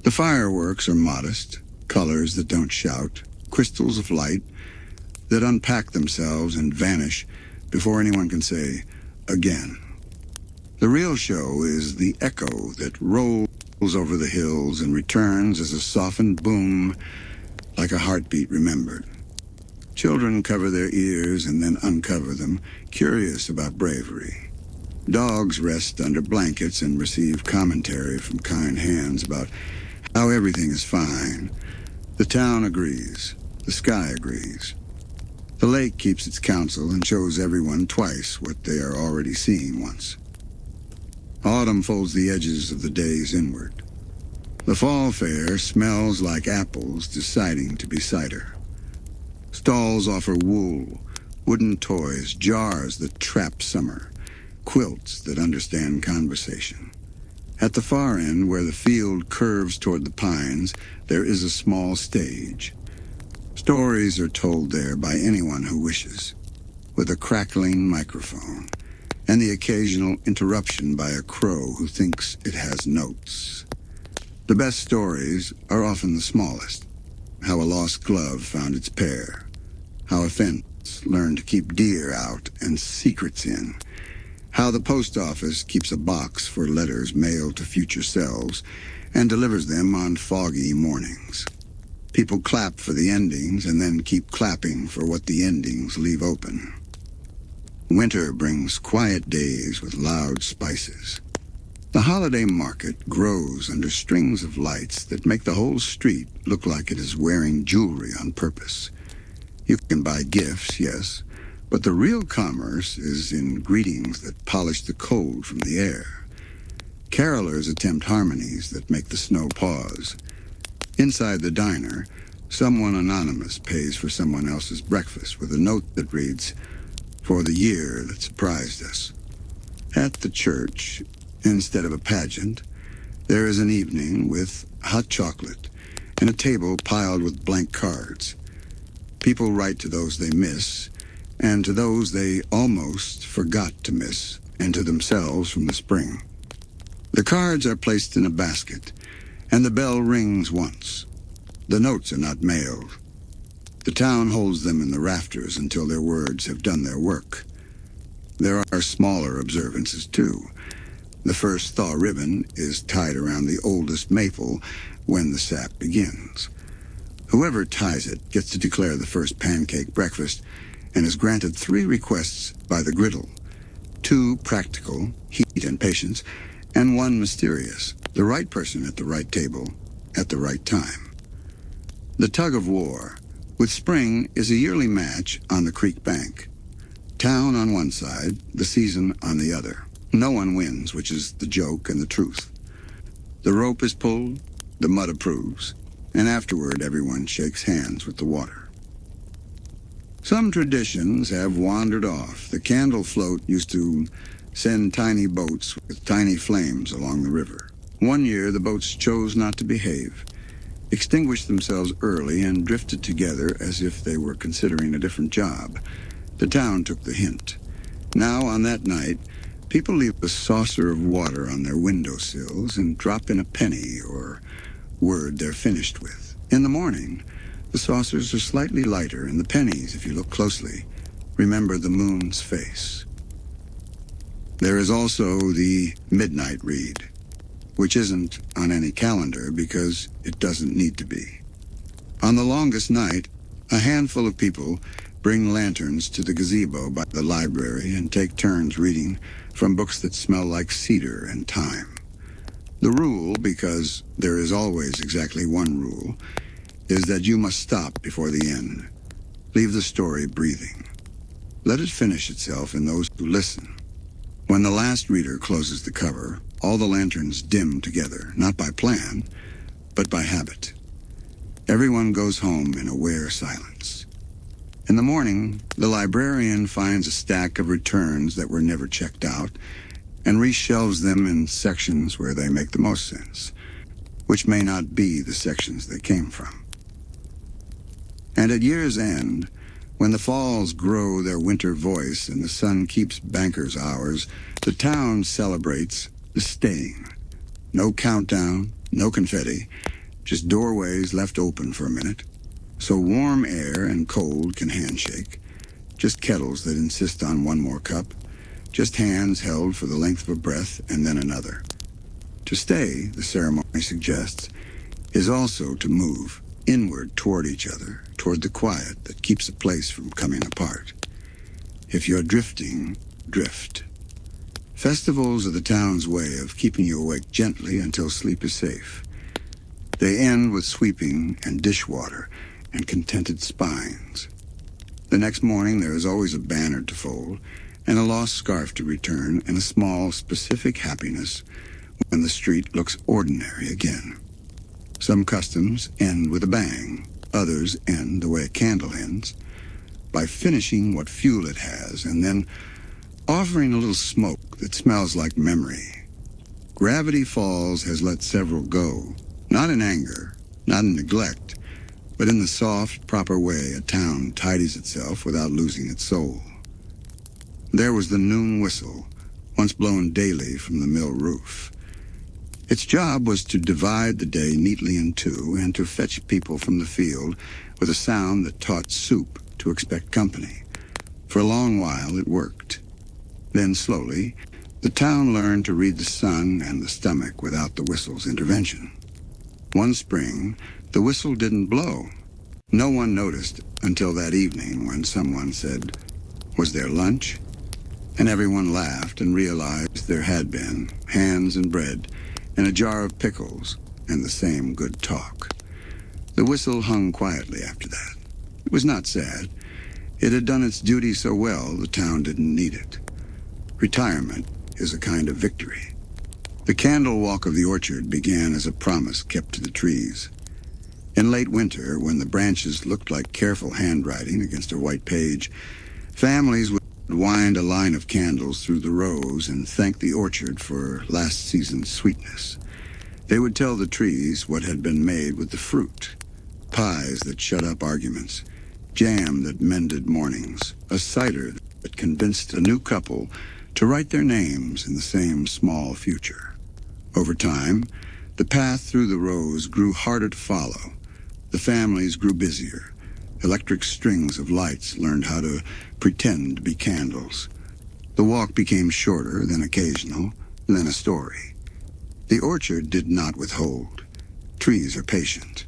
The fireworks are modest, colors that don't shout, crystals of light that unpack themselves and vanish before anyone can say, again. The real show is the echo that rolls over the hills and returns as a softened boom like a heartbeat remembered. Children cover their ears and then uncover them, curious about bravery. Dogs rest under blankets and receive commentary from kind hands about how everything is fine. The town agrees. The sky agrees. The lake keeps its counsel and shows everyone twice what they are already seeing once. Autumn folds the edges of the days inward. The fall fair smells like apples deciding to be cider. Stalls offer wool, wooden toys, jars that trap summer, quilts that understand conversation. At the far end, where the field curves toward the pines, there is a small stage. Stories are told there by anyone who wishes, with a crackling microphone, and the occasional interruption by a crow who thinks it has notes. The best stories are often the smallest. How a lost glove found its pair. How a fence learned to keep deer out and secrets in. How the post office keeps a box for letters mailed to future selves and delivers them on foggy mornings. People clap for the endings and then keep clapping for what the endings leave open. Winter brings quiet days with loud spices. The holiday market grows under strings of lights that make the whole street look like it is wearing jewelry on purpose. You can buy gifts, yes, but the real commerce is in greetings that polish the cold from the air. Carolers attempt harmonies that make the snow pause. Inside the diner, someone anonymous pays for someone else's breakfast with a note that reads, "For the year that surprised us." At the church, instead of a pageant, there is an evening with hot chocolate and a table piled with blank cards. People write to those they miss, and to those they almost forgot to miss, and to themselves from the spring. The cards are placed in a basket, and the bell rings once. The notes are not mailed. The town holds them in the rafters until their words have done their work. There are smaller observances, too. The first thaw ribbon is tied around the oldest maple when the sap begins. Whoever ties it gets to declare the first pancake breakfast and is granted 3 requests by the griddle. 2 practical, heat and patience, and 1 mysterious, the right person at the right table at the right time. The tug of war with spring is a yearly match on the creek bank. Town on one side, the season on the other. No one wins, which is the joke and the truth. The rope is pulled, the mud approves, and afterward everyone shakes hands with the water. Some traditions have wandered off. The candle float used to send tiny boats with tiny flames along the river. One year the boats chose not to behave, extinguished themselves early, and drifted together as if they were considering a different job. The town took the hint. Now, on that night, people leave a saucer of water on their windowsills and drop in a penny or word they're finished with. In the morning, the saucers are slightly lighter, and the pennies, if you look closely, remember the moon's face. There is also the midnight read, which isn't on any calendar because it doesn't need to be. On the longest night, a handful of people bring lanterns to the gazebo by the library and take turns reading from books that smell like cedar and thyme. The rule, because there is always exactly one rule, is that you must stop before the end. Leave the story breathing. Let it finish itself in those who listen. When the last reader closes the cover, all the lanterns dim together, not by plan, but by habit. Everyone goes home in aware silence. In the morning, the librarian finds a stack of returns that were never checked out and reshelves them in sections where they make the most sense, which may not be the sections they came from. And at year's end, when the falls grow their winter voice and the sun keeps banker's hours, the town celebrates the staying. No countdown, no confetti, just doorways left open for a minute, so warm air and cold can handshake, just kettles that insist on one more cup, just hands held for the length of a breath and then another. To stay, the ceremony suggests, is also to move inward toward each other, toward the quiet that keeps a place from coming apart. If you're drifting, drift. Festivals are the town's way of keeping you awake gently until sleep is safe. They end with sweeping and dishwater and contented spines. The next morning there is always a banner to fold and a lost scarf to return and a small, specific happiness when the street looks ordinary again. Some customs end with a bang. Others end the way a candle ends, by finishing what fuel it has and then offering a little smoke that smells like memory. Gravity Falls has let several go, not in anger, not in neglect, but in the soft, proper way a town tidies itself without losing its soul. There was the noon whistle, once blown daily from the mill roof. Its job was to divide the day neatly in two and to fetch people from the field with a sound that taught soup to expect company. For a long while it worked. Then slowly, the town learned to read the sun and the stomach without the whistle's intervention. One spring, the whistle didn't blow. No one noticed until that evening when someone said, "Was there lunch?" And everyone laughed and realized there had been hands and bread and a jar of pickles and the same good talk. The whistle hung quietly after that. It was not sad. It had done its duty so well the town didn't need it. Retirement is a kind of victory. The candle walk of the orchard began as a promise kept to the trees. In late winter, when the branches looked like careful handwriting against a white page, families would wind a line of candles through the rows and thank the orchard for last season's sweetness. They would tell the trees what had been made with the fruit, pies that shut up arguments, jam that mended mornings, a cider that convinced a new couple to write their names in the same small future. Over time, the path through the rows grew harder to follow. The families grew busier. Electric strings of lights learned how to pretend to be candles. The walk became shorter, then occasional, then a story. The orchard did not withhold. Trees are patient.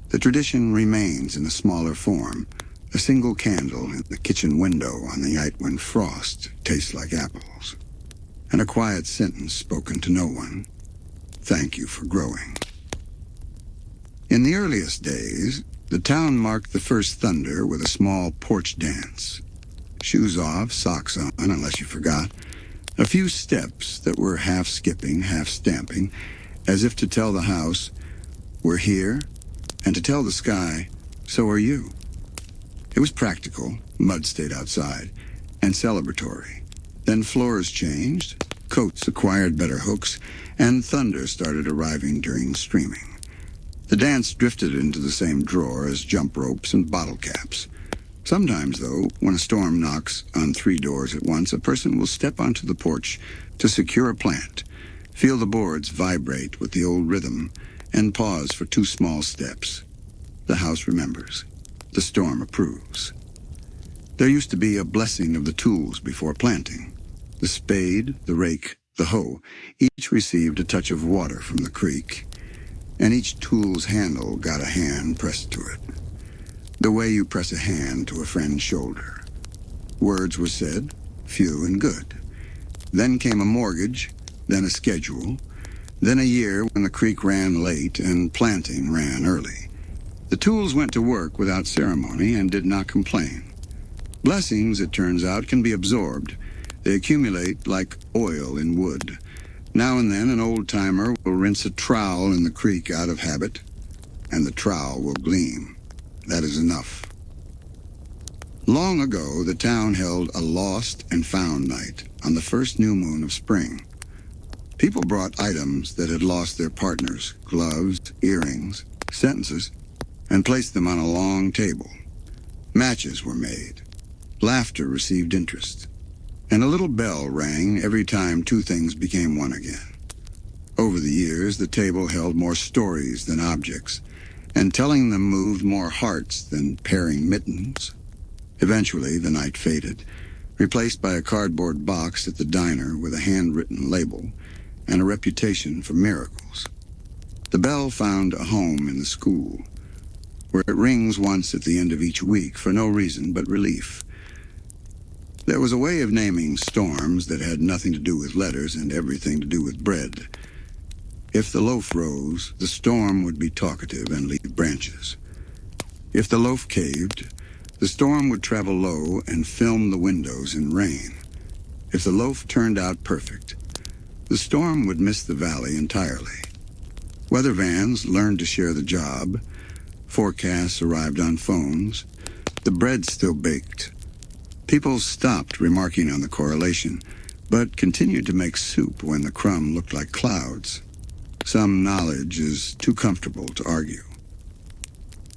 The tradition remains in a smaller form, a single candle in the kitchen window on the night when frost tastes like apples, and a quiet sentence spoken to no one. Thank you for growing. In the earliest days, the town marked the first thunder with a small porch dance. Shoes off, socks on, unless you forgot. A few steps that were half skipping, half stamping, as if to tell the house, we're here, and to tell the sky, so are you. It was practical, mud stayed outside, and celebratory. Then floors changed, coats acquired better hooks, and thunder started arriving during streaming. The dance drifted into the same drawer as jump ropes and bottle caps. Sometimes, though, when a storm knocks on 3 doors at once, a person will step onto the porch to secure a plant, feel the boards vibrate with the old rhythm, and pause for 2 small steps. The house remembers. The storm approves. There used to be a blessing of the tools before planting. The spade, the rake, the hoe, each received a touch of water from the creek, and each tool's handle got a hand pressed to it. The way you press a hand to a friend's shoulder. Words were said, few and good. Then came a mortgage, then a schedule, then a year when the creek ran late and planting ran early. The tools went to work without ceremony and did not complain. Blessings, it turns out, can be absorbed. They accumulate like oil in wood. Now and then an old-timer will rinse a trowel in the creek out of habit, and the trowel will gleam. That is enough. Long ago, the town held a lost and found night on the first new moon of spring. People brought items that had lost their partners, gloves, earrings, sentences, and placed them on a long table. Matches were made. Laughter received interest. And a little bell rang every time 2 things became one again. Over the years, the table held more stories than objects, and telling them moved more hearts than pairing mittens. Eventually, the night faded, replaced by a cardboard box at the diner with a handwritten label and a reputation for miracles. The bell found a home in the school, where it rings once at the end of each week for no reason but relief. There was a way of naming storms that had nothing to do with letters and everything to do with bread. If the loaf rose, the storm would be talkative and leave branches. If the loaf caved, the storm would travel low and film the windows in rain. If the loaf turned out perfect, the storm would miss the valley entirely. Weather vans learned to share the job. Forecasts arrived on phones. The bread still baked. People stopped remarking on the correlation, but continued to make soup when the crumb looked like clouds. Some knowledge is too comfortable to argue.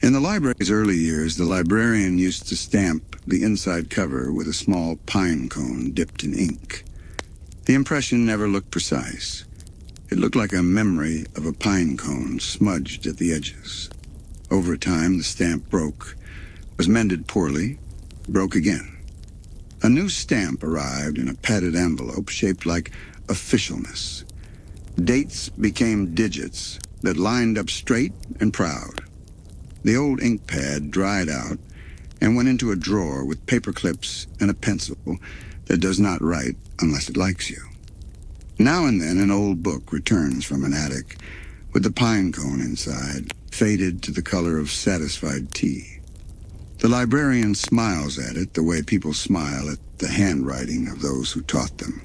In the library's early years, the librarian used to stamp the inside cover with a small pine cone dipped in ink. The impression never looked precise. It looked like a memory of a pine cone smudged at the edges. Over time, the stamp broke, was mended poorly, broke again. A new stamp arrived in a padded envelope shaped like officialness. Dates became digits that lined up straight and proud. The old ink pad dried out and went into a drawer with paper clips and a pencil that does not write unless it likes you. Now and then an old book returns from an attic with the pine cone inside, faded to the color of satisfied tea. The librarian smiles at it the way people smile at the handwriting of those who taught them.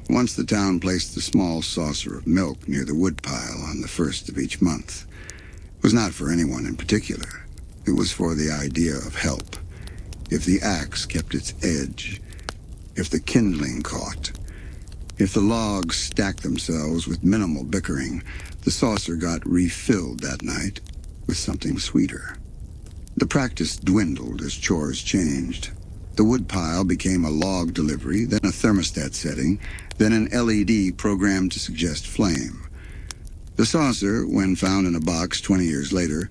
Once the town placed a small saucer of milk near the woodpile on the first of each month. It was not for anyone in particular. It was for the idea of help. If the axe kept its edge, if the kindling caught, if the logs stacked themselves with minimal bickering, the saucer got refilled that night with something sweeter. The practice dwindled as chores changed. The woodpile became a log delivery, then a thermostat setting, then an LED programmed to suggest flame. The saucer, when found in a box 20 years later,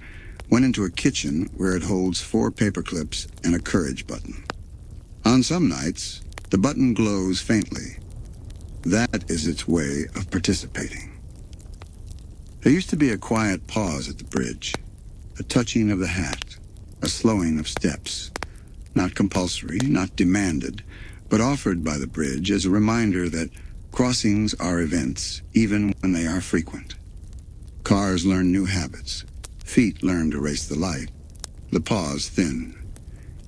went into a kitchen where it holds 4 paper clips and a courage button. On some nights, the button glows faintly. That is its way of participating. There used to be a quiet pause at the bridge, a touching of the hat, a slowing of steps. Not compulsory, not demanded, but offered by the bridge as a reminder that crossings are events, even when they are frequent. Cars learn new habits. Feet learn to race the light. The pause thinned.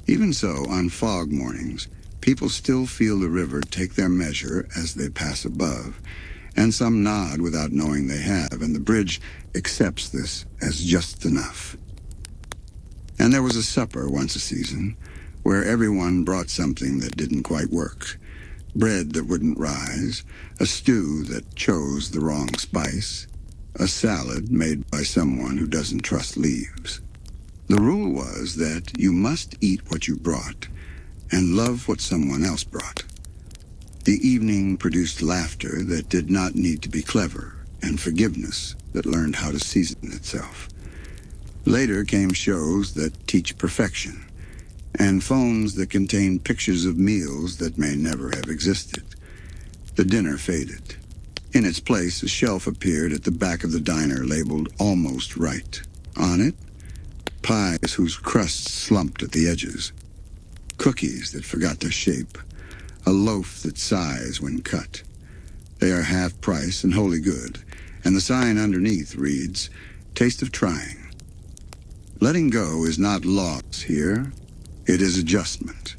Even so, on fog mornings, People still feel the river take their measure as they pass above, and some nod without knowing they have, and the bridge accepts this as just enough. And there was a supper once a season, where everyone brought something that didn't quite work. Bread that wouldn't rise, a stew that chose the wrong spice, a salad made by someone who doesn't trust leaves. The rule was that you must eat what you brought, and love what someone else brought. The evening produced laughter that did not need to be clever, and forgiveness that learned how to season itself. Later came shows that teach perfection, and phones that contain pictures of meals that may never have existed. The dinner faded. In its place, a shelf appeared at the back of the diner labeled Almost Right. On it, pies whose crusts slumped at the edges, cookies that forgot their shape, a loaf that sighs when cut. They are half price and wholly good, and the sign underneath reads, Taste of Trying. Letting go is not loss here. It is adjustment.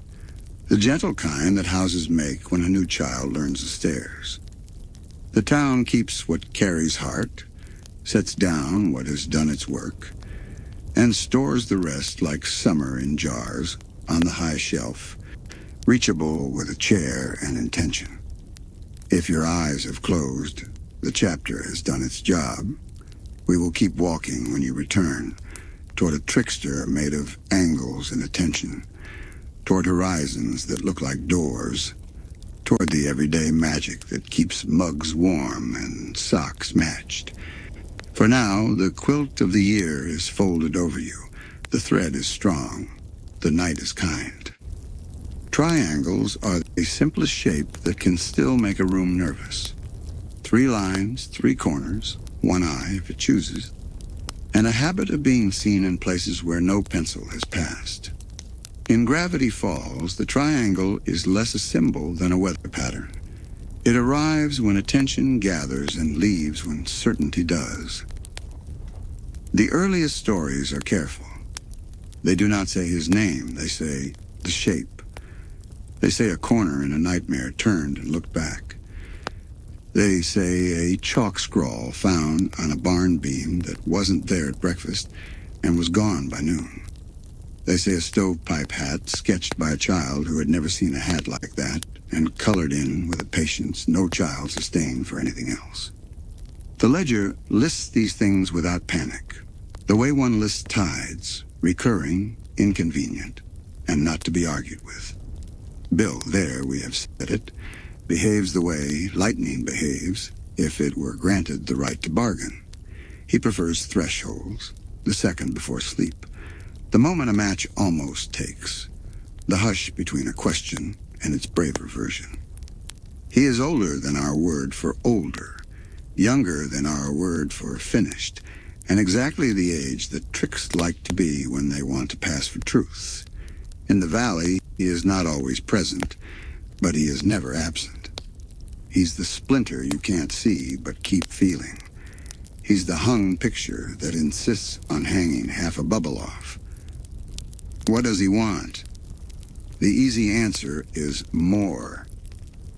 The gentle kind that houses make when a new child learns the stairs. The town keeps what carries heart, sets down what has done its work, and stores the rest like summer in jars on the high shelf, reachable with a chair and intention. If your eyes have closed, the chapter has done its job. We will keep walking when you return, toward a trickster made of angles and attention, toward horizons that look like doors, toward the everyday magic that keeps mugs warm and socks matched. For now, the quilt of the year is folded over you. The thread is strong. The night is kind. Triangles are the simplest shape that can still make a room nervous. 3 lines, 3 corners, 1 eye if it chooses, and a habit of being seen in places where no pencil has passed. In Gravity Falls, the triangle is less a symbol than a weather pattern. It arrives when attention gathers and leaves when certainty does. The earliest stories are careful. They do not say his name, they say the shape. They say a corner in a nightmare turned and looked back. They say a chalk scrawl found on a barn beam that wasn't there at breakfast and was gone by noon. They say a stovepipe hat sketched by a child who had never seen a hat like that and colored in with a patience no child sustained for anything else. The ledger lists these things without panic, the way one lists tides, recurring, inconvenient, and not to be argued with. Bill, there we have said it, behaves the way lightning behaves if it were granted the right to bargain. He prefers thresholds, the second before sleep, the moment a match almost takes, the hush between a question and its braver version. He is older than our word for older, younger than our word for finished, and exactly the age that tricks like to be when they want to pass for truth. In the valley, he is not always present, but he is never absent. He's the splinter you can't see but keep feeling. He's the hung picture that insists on hanging half a bubble off. What does he want? The easy answer is more,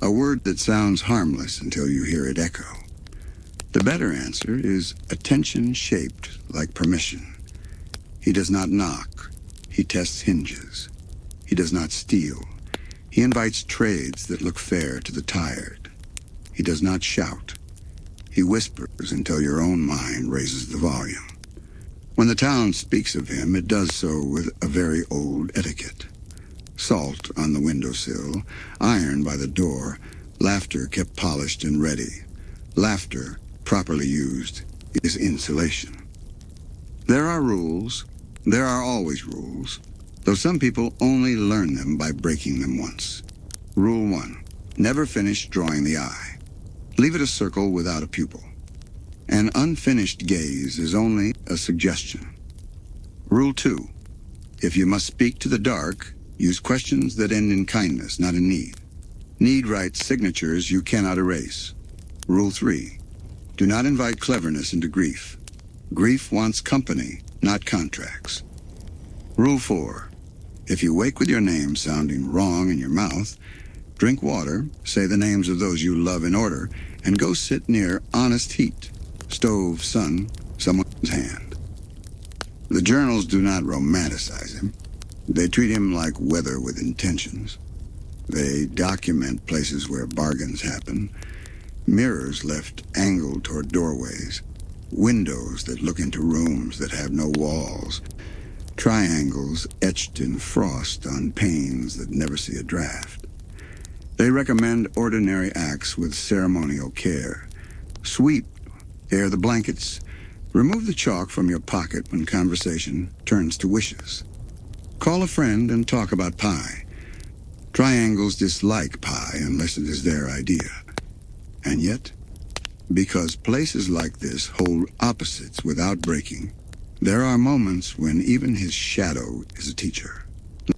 a word that sounds harmless until you hear it echo. The better answer is attention shaped like permission. He does not knock. He tests hinges. He does not steal. He invites trades that look fair to the tired. He does not shout. He whispers until your own mind raises the volume. When the town speaks of him, it does so with a very old etiquette. Salt on the windowsill, iron by the door, laughter kept polished and ready. Laughter, properly used, is insulation. There are rules. There are always rules, though some people only learn them by breaking them once. Rule 1. Never finish drawing the eye. Leave it a circle without a pupil. An unfinished gaze is only a suggestion. Rule 2. If you must speak to the dark, use questions that end in kindness, not in need. Need writes signatures you cannot erase. Rule 3. Do not invite cleverness into grief. Grief wants company, not contracts. Rule 4. If you wake with your name sounding wrong in your mouth, drink water, say the names of those you love in order, and go sit near honest heat, stove, sun, someone's hand. The journals do not romanticize him. They treat him like weather with intentions. They document places where bargains happen, mirrors left angled toward doorways, windows that look into rooms that have no walls, triangles etched in frost on panes that never see a draft. They recommend ordinary acts with ceremonial care. Sweep, air the blankets, remove the chalk from your pocket when conversation turns to wishes. Call a friend and talk about pie. Triangles dislike pie unless it is their idea. And yet, because places like this hold opposites without breaking, there are moments when even his shadow is a teacher.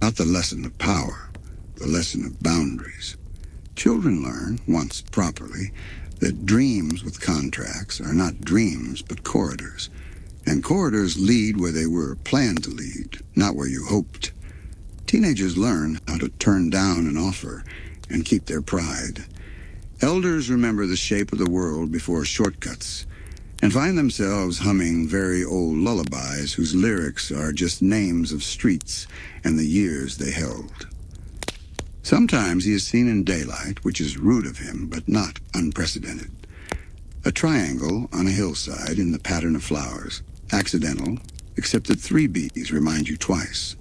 Not the lesson of power, the lesson of boundaries. Children learn, once properly, that dreams with contracts are not dreams but corridors. And corridors lead where they were planned to lead, not where you hoped. Teenagers learn how to turn down an offer and keep their pride. Elders remember the shape of the world before shortcuts, and find themselves humming very old lullabies whose lyrics are just names of streets and the years they held. Sometimes he is seen in daylight, which is rude of him, but not unprecedented. A triangle on a hillside in the pattern of flowers, accidental, except that 3 bees remind you twice.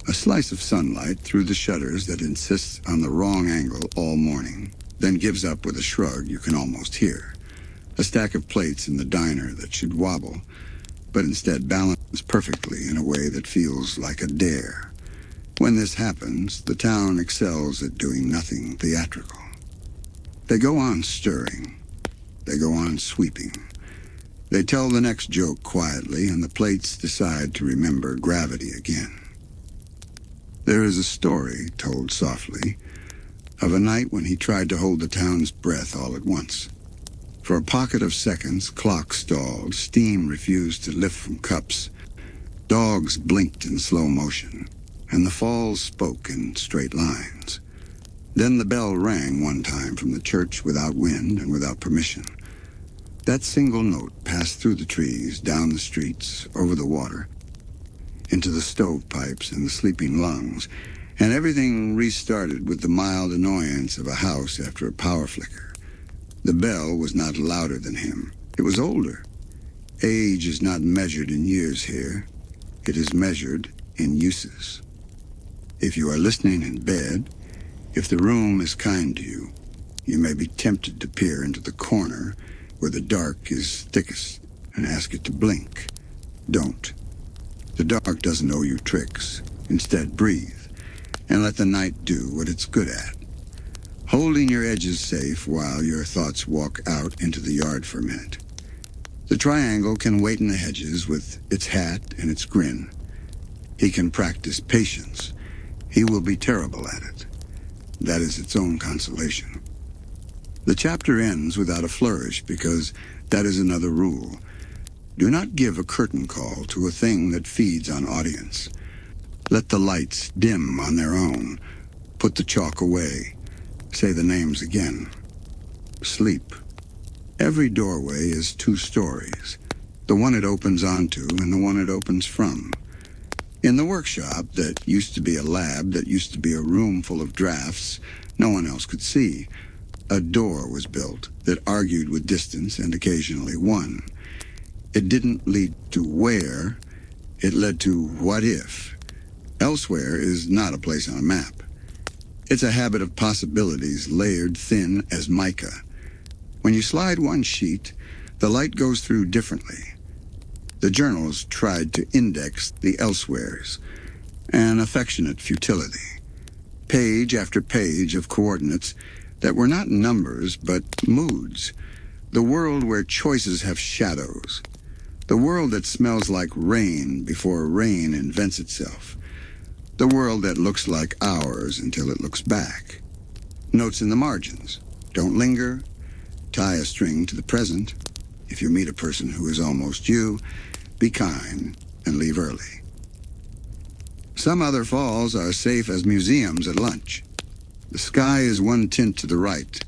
A slice of sunlight through the shutters that insists on the wrong angle all morning, then gives up with a shrug you can almost hear. A stack of plates in the diner that should wobble, but instead balance perfectly in a way that feels like a dare. When this happens, the town excels at doing nothing theatrical. They go on stirring. They go on sweeping. They tell the next joke quietly, and the plates decide to remember gravity again. There is a story, told softly, of a night when he tried to hold the town's breath all at once. For a pocket of seconds, clocks stalled, steam refused to lift from cups, dogs blinked in slow motion, and the falls spoke in straight lines. Then the bell rang one time from the church without wind and without permission. That single note passed through the trees, down the streets, over the water, into the stovepipes and the sleeping lungs, and everything restarted with the mild annoyance of a house after a power flicker. The bell was not louder than him. It was older. Age is not measured in years here. It is measured in uses. If you are listening in bed, if the room is kind to you, you may be tempted to peer into the corner where the dark is thickest and ask it to blink. Don't. The dark doesn't owe you tricks. Instead, breathe and let the night do what it's good at, holding your edges safe while your thoughts walk out into the yard for a minute. The triangle can wait in the hedges with its hat and its grin. He can practice patience. He will be terrible at it. That is its own consolation. The chapter ends without a flourish because that is another rule. Do not give a curtain call to a thing that feeds on audience. Let the lights dim on their own. Put the chalk away. Say the names again. Sleep. Every doorway is 2 stories. The one it opens onto and the one it opens from. In the workshop that used to be a lab, that used to be a room full of drafts no one else could see, a door was built that argued with distance and occasionally won. It didn't lead to where, it led to what if. Elsewhere is not a place on a map. It's a habit of possibilities layered thin as mica. When you slide one sheet, the light goes through differently. The journals tried to index the elsewheres, an affectionate futility. Page after page of coordinates that were not numbers but moods. The world where choices have shadows. The world that smells like rain before rain invents itself. The world that looks like ours until it looks back. Notes in the margins. Don't linger. Tie a string to the present. If you meet a person who is almost you, be kind and leave early. Some other falls are safe as museums at lunch. The sky is one tint to the right.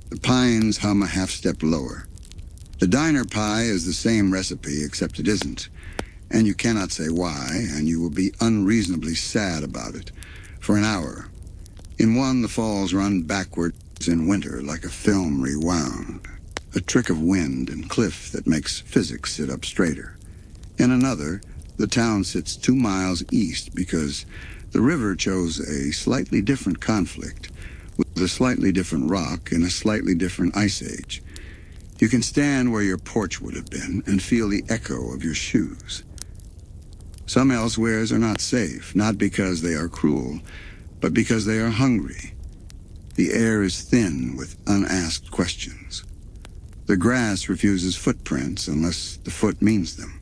The pines hum a half-step lower. The diner pie is the same recipe, except it isn't. And you cannot say why, and you will be unreasonably sad about it for an hour. In one, the falls run backwards in winter like a film rewound, a trick of wind and cliff that makes physics sit up straighter. In another, the town sits 2 miles east because the river chose a slightly different conflict with a slightly different rock in a slightly different ice age. You can stand where your porch would have been and feel the echo of your shoes. Some elsewheres are not safe, not because they are cruel, but because they are hungry. The air is thin with unasked questions. The grass refuses footprints unless the foot means them.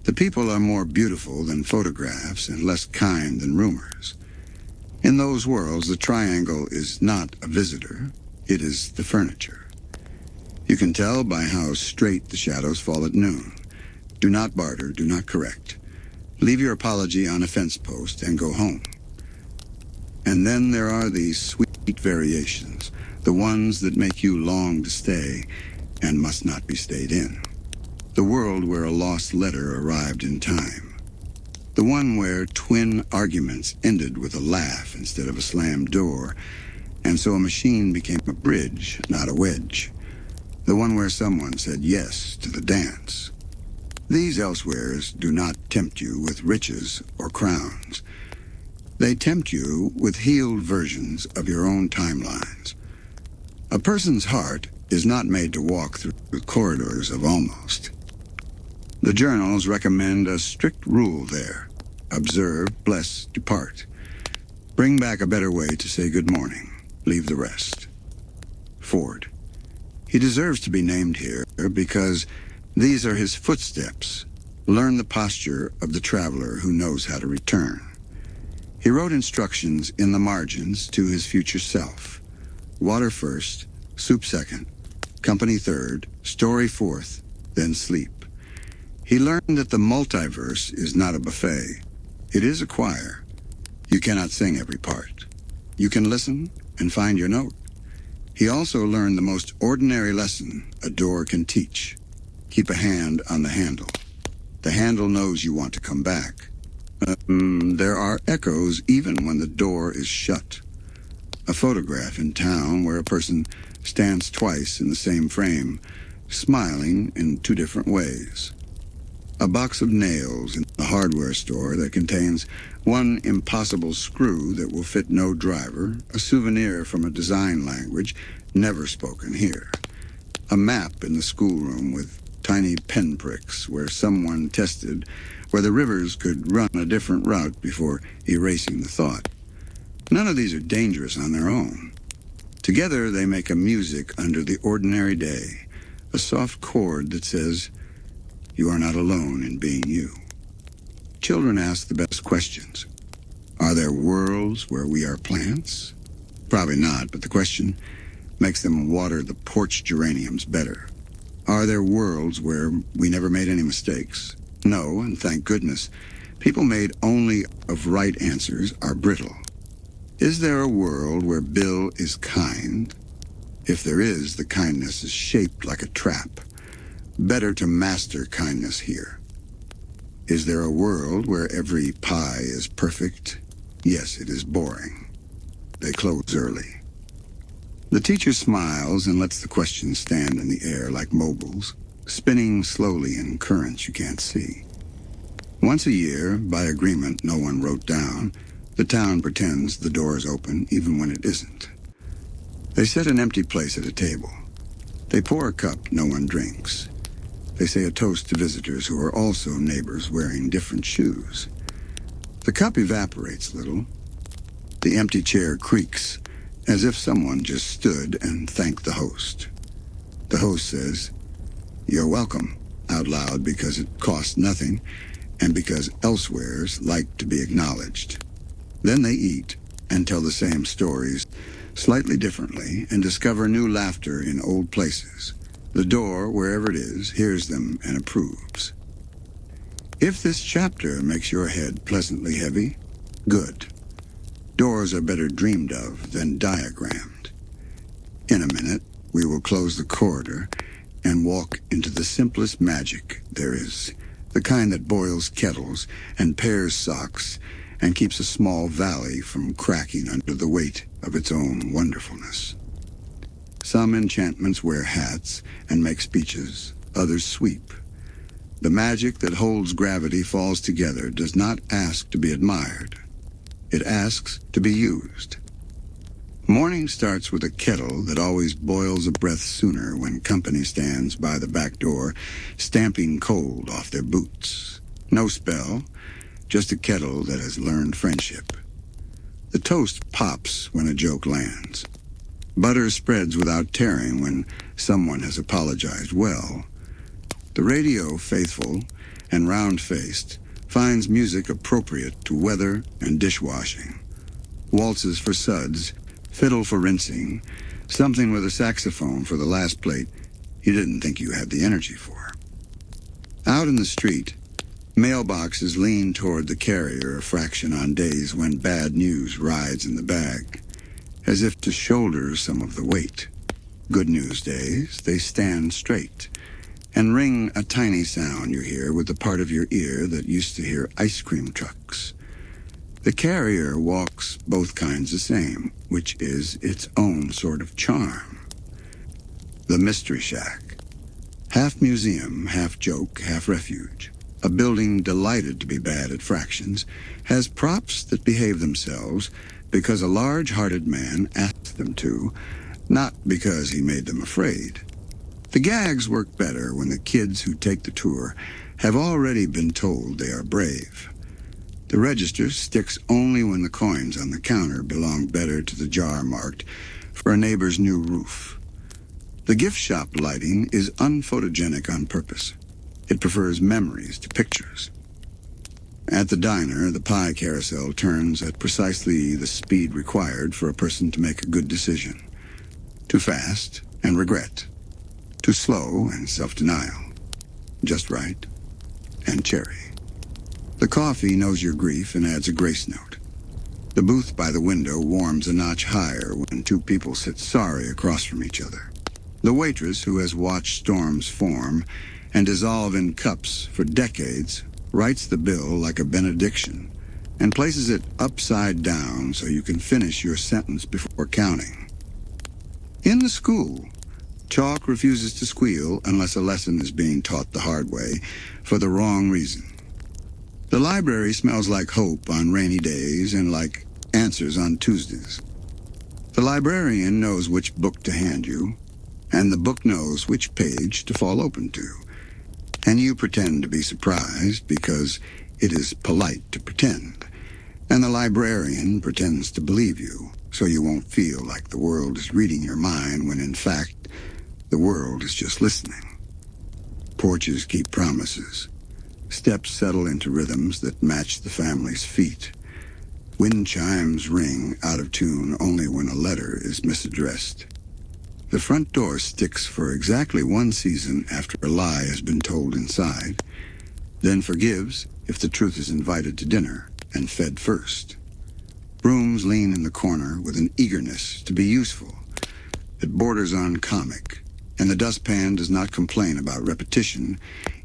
The people are more beautiful than photographs and less kind than rumors. In those worlds, the triangle is not a visitor, it is the furniture. You can tell by how straight the shadows fall at noon. Do not barter, do not correct. Leave your apology on a fence post and go home. And then there are these sweet variations, the ones that make you long to stay and must not be stayed in. The world where a lost letter arrived in time. The one where twin arguments ended with a laugh instead of a slammed door, and so a machine became a bridge, not a wedge. The one where someone said yes to the dance. These elsewheres do not tempt you with riches or crowns. They tempt you with healed versions of your own timelines. A person's heart is not made to walk through the corridors of almost. The journals recommend a strict rule there. Observe, bless, depart. Bring back a better way to say good morning. Leave the rest. Ford. He deserves to be named here because these are his footsteps. Learn the posture of the traveler who knows how to return. He wrote instructions in the margins to his future self. Water first, soup second, company third, story fourth, then sleep. He learned that the multiverse is not a buffet. It is a choir. You cannot sing every part. You can listen and find your note. He also learned the most ordinary lesson a door can teach. Keep a hand on the handle. The handle knows you want to come back. There are echoes even when the door is shut. A photograph in town where a person stands twice in the same frame, smiling in 2 different ways. A box of nails in the hardware store that contains one impossible screw that will fit no driver, a souvenir from a design language never spoken here. A map in the schoolroom with tiny pinpricks where someone tested whether rivers could run a different route before erasing the thought. None of these are dangerous on their own. Together they make a music under the ordinary day, a soft chord that says, you are not alone in being you. Children ask the best questions. Are there worlds where we are plants? Probably not, but the question makes them water the porch geraniums better. Are there worlds where we never made any mistakes? No, and thank goodness. People made only of right answers are brittle. Is there a world where Bill is kind? If there is, the kindness is shaped like a trap. Better to master kindness here. Is there a world where every pie is perfect? Yes, it is boring. They close early. The teacher smiles and lets the questions stand in the air like mobiles, spinning slowly in currents you can't see. Once a year, by agreement no one wrote down, the town pretends the door is open even when it isn't. They set an empty place at a table. They pour a cup no one drinks. They say a toast to visitors who are also neighbors wearing different shoes. The cup evaporates a little. The empty chair creaks, as if someone just stood and thanked the host. The host says, "You're welcome," out loud because it costs nothing, and because elsewheres like to be acknowledged. Then they eat and tell the same stories, slightly differently, and discover new laughter in old places. The door, wherever it is, hears them and approves. If this chapter makes your head pleasantly heavy, Good. Doors are better dreamed of than diagrammed. In a minute, we will close the corridor and walk into the simplest magic there is, the kind that boils kettles and pairs socks and keeps a small valley from cracking under the weight of its own wonderfulness. Some enchantments wear hats and make speeches, others sweep. The magic that holds gravity falls together does not ask to be admired. It asks to be used. Morning starts with a kettle that always boils a breath sooner when company stands by the back door, stamping cold off their boots. No spell, just a kettle that has learned friendship. The toast pops when a joke lands. Butter spreads without tearing when someone has apologized well. The radio faithful and round-faced finds music appropriate to weather and dishwashing. Waltzes for suds, fiddle for rinsing, something with a saxophone for the last plate you didn't think you had the energy for. Out in the street, mailboxes lean toward the carrier a fraction on days when bad news rides in the bag, as if to shoulder some of the weight. Good news days, they stand straight and ring a tiny sound you hear with the part of your ear that used to hear ice cream trucks. The carrier walks both kinds the same, which is its own sort of charm. The Mystery Shack. Half museum, half joke, half refuge. A building delighted to be bad at fractions, has props that behave themselves because a large-hearted man asked them to, not because he made them afraid. The gags work better when the kids who take the tour have already been told they are brave. The register sticks only when the coins on the counter belong better to the jar marked for a neighbor's new roof. The gift shop lighting is unphotogenic on purpose. It prefers memories to pictures. At the diner, the pie carousel turns at precisely the speed required for a person to make a good decision. Too fast and regret. Too slow and self-denial. Just right and cherry. The coffee knows your grief and adds a grace note. The booth by the window warms a notch higher when two people sit sorry across from each other. The waitress, who has watched storms form and dissolve in cups for decades, writes the bill like a benediction and places it upside down so you can finish your sentence before counting. In the school, chalk refuses to squeal unless a lesson is being taught the hard way for the wrong reason. The library smells like hope on rainy days and like answers on Tuesdays. The librarian knows which book to hand you, and the book knows which page to fall open to. And you pretend to be surprised because it is polite to pretend. And the librarian pretends to believe you, so you won't feel like the world is reading your mind when in fact the world is just listening. Porches keep promises. Steps settle into rhythms that match the family's feet. Wind chimes ring out of tune only when a letter is misaddressed. The front door sticks for exactly one season after a lie has been told inside, then forgives if the truth is invited to dinner and fed first. Brooms lean in the corner with an eagerness to be useful that borders on comic, and the dustpan does not complain about repetition,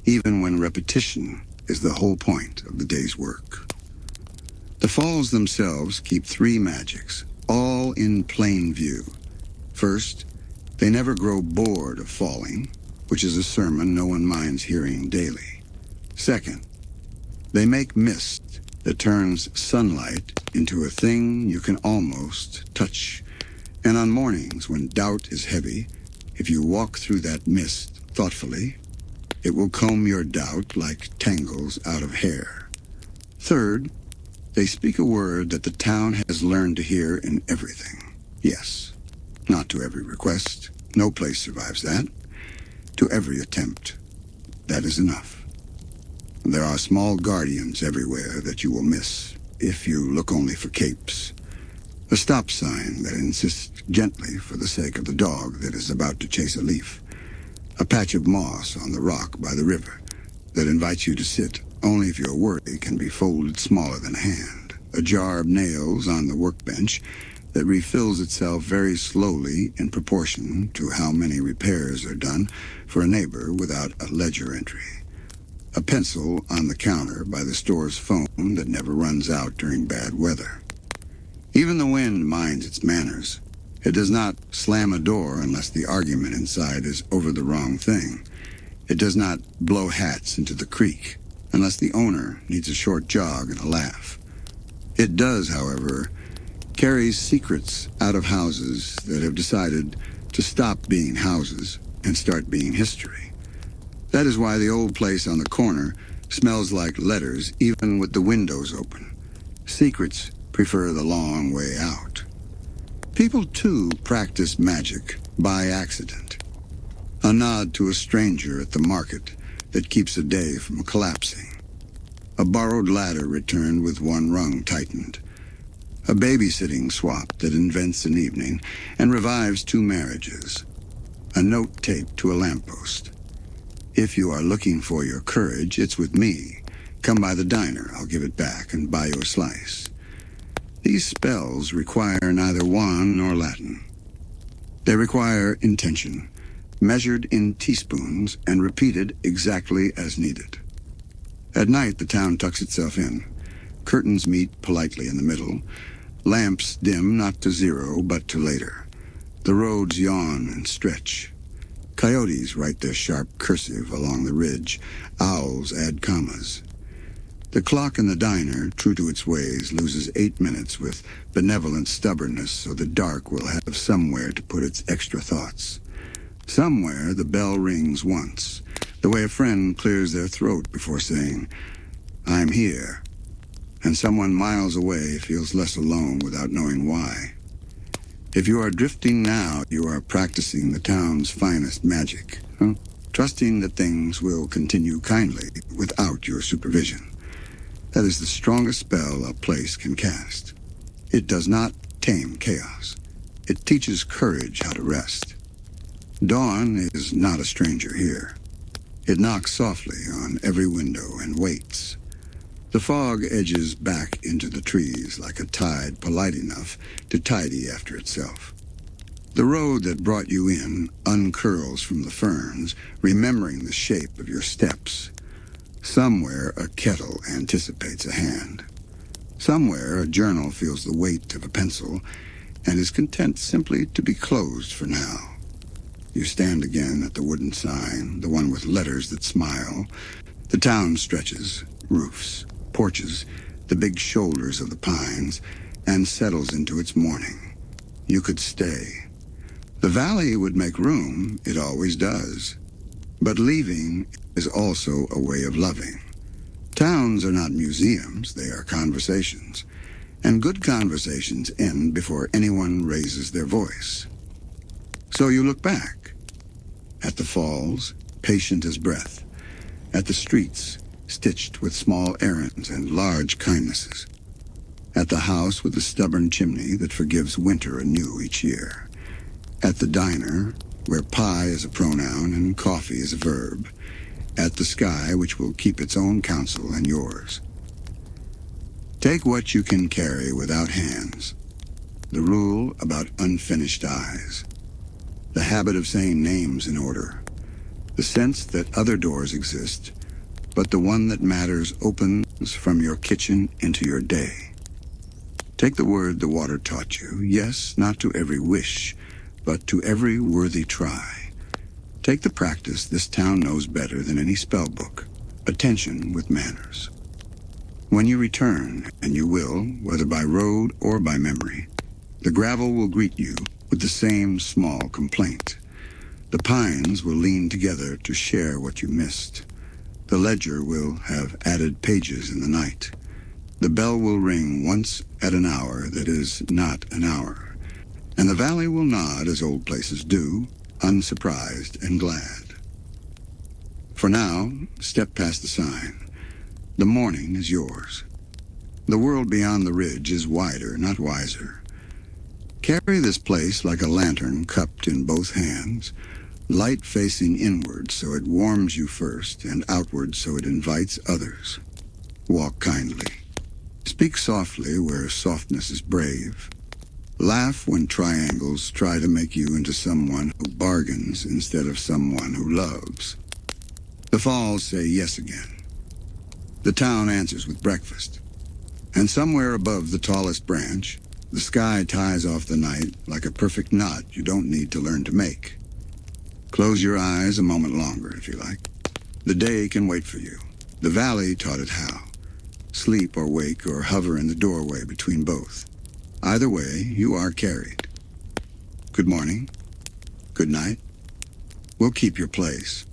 even when repetition is the whole point of the day's work. The falls themselves keep three magics, all in plain view. First, they never grow bored of falling, which is a sermon no one minds hearing daily. Second, they make mist that turns sunlight into a thing you can almost touch. And on mornings when doubt is heavy, if you walk through that mist thoughtfully, it will comb your doubt like tangles out of hair. Third, they speak a word that the town has learned to hear in everything. Yes, not to every request. No place survives that. To every attempt. That is enough. There are small guardians everywhere that you will miss if you look only for capes. A stop sign that insists gently for the sake of the dog that is about to chase a leaf. A patch of moss on the rock by the river that invites you to sit only if your worry can be folded smaller than a hand. a jar of nails on the workbench that refills itself very slowly in proportion to how many repairs are done for a neighbor without a ledger entry. A pencil on the counter by the store's phone that never runs out during bad weather. Even the wind minds its manners. It does not slam a door unless the argument inside is over the wrong thing. It does not blow hats into the creek unless the owner needs a short jog and a laugh. It does, however, carry secrets out of houses that have decided to stop being houses and start being history. That is why the old place on the corner smells like letters even with the windows open. Secrets prefer the long way out. People, too, practice magic by accident. A nod to a stranger at the market that keeps a day from collapsing. A borrowed ladder returned with one rung tightened. A babysitting swap that invents an evening and revives two marriages. A note taped to a lamppost. If you are looking for your courage, it's with me. Come by the diner, I'll give it back and buy you a slice. These spells require neither wand nor Latin. They require intention, measured in teaspoons and repeated exactly as needed. At night, the town tucks itself in. Curtains meet politely in the middle. Lamps dim not to zero, but to later. The roads yawn and stretch. Coyotes write their sharp cursive along the ridge. Owls add commas. The clock in the diner, true to its ways, loses 8 minutes with benevolent stubbornness so the dark will have somewhere to put its extra thoughts. Somewhere the bell rings once, the way a friend clears their throat before saying, "I'm here," and someone miles away feels less alone without knowing why. If you are drifting now, you are practicing the town's finest magic, trusting that things will continue kindly without your supervision. That is the strongest spell a place can cast. It does not tame chaos. It teaches courage how to rest. Dawn is not a stranger here. It knocks softly on every window and waits. The fog edges back into the trees like a tide polite enough to tidy after itself. The road that brought you in uncurls from the ferns, remembering the shape of your steps. Somewhere a kettle anticipates a hand. Somewhere a journal feels the weight of a pencil and is content simply to be closed for now. You stand again at the wooden sign, the one with letters that smile. The town stretches, roofs, porches, the big shoulders of the pines, and settles into its morning. You could stay. The valley would make room, it always does. But leaving is also a way of loving. Towns are not museums, they are conversations. And good conversations end before anyone raises their voice. So you look back. At the falls, patient as breath. At the streets, stitched with small errands and large kindnesses. At the house with the stubborn chimney that forgives winter anew each year. At the diner, where pie is a pronoun and coffee is a verb. At the sky, which will keep its own counsel and yours. Take what you can carry without hands. The rule about unfinished eyes. The habit of saying names in order. The sense that other doors exist, but the one that matters opens from your kitchen into your day. Take the word the water taught you, yes, not to every wish, but to every worthy try. Take the practice this town knows better than any spell book, attention with manners. When you return, and you will, whether by road or by memory, the gravel will greet you with the same small complaint. The pines will lean together to share what you missed. The ledger will have added pages in the night. The bell will ring once at an hour that is not an hour. And the valley will nod as old places do, unsurprised and glad. For now, step past the sign. The morning is yours. The world beyond the ridge is wider, not wiser. Carry this place like a lantern cupped in both hands, light facing inward so it warms you first, and outward so it invites others. Walk kindly. Speak softly where softness is brave. Laugh when triangles try to make you into someone who bargains instead of someone who loves. The falls say yes again. The town answers with breakfast. And somewhere above the tallest branch, the sky ties off the night like a perfect knot you don't need to learn to make. Close your eyes a moment longer if you like. The day can wait for you. The valley taught it how. Sleep or wake or hover in the doorway between both. Either way, you are carried. Good morning. Good night. We'll keep your place.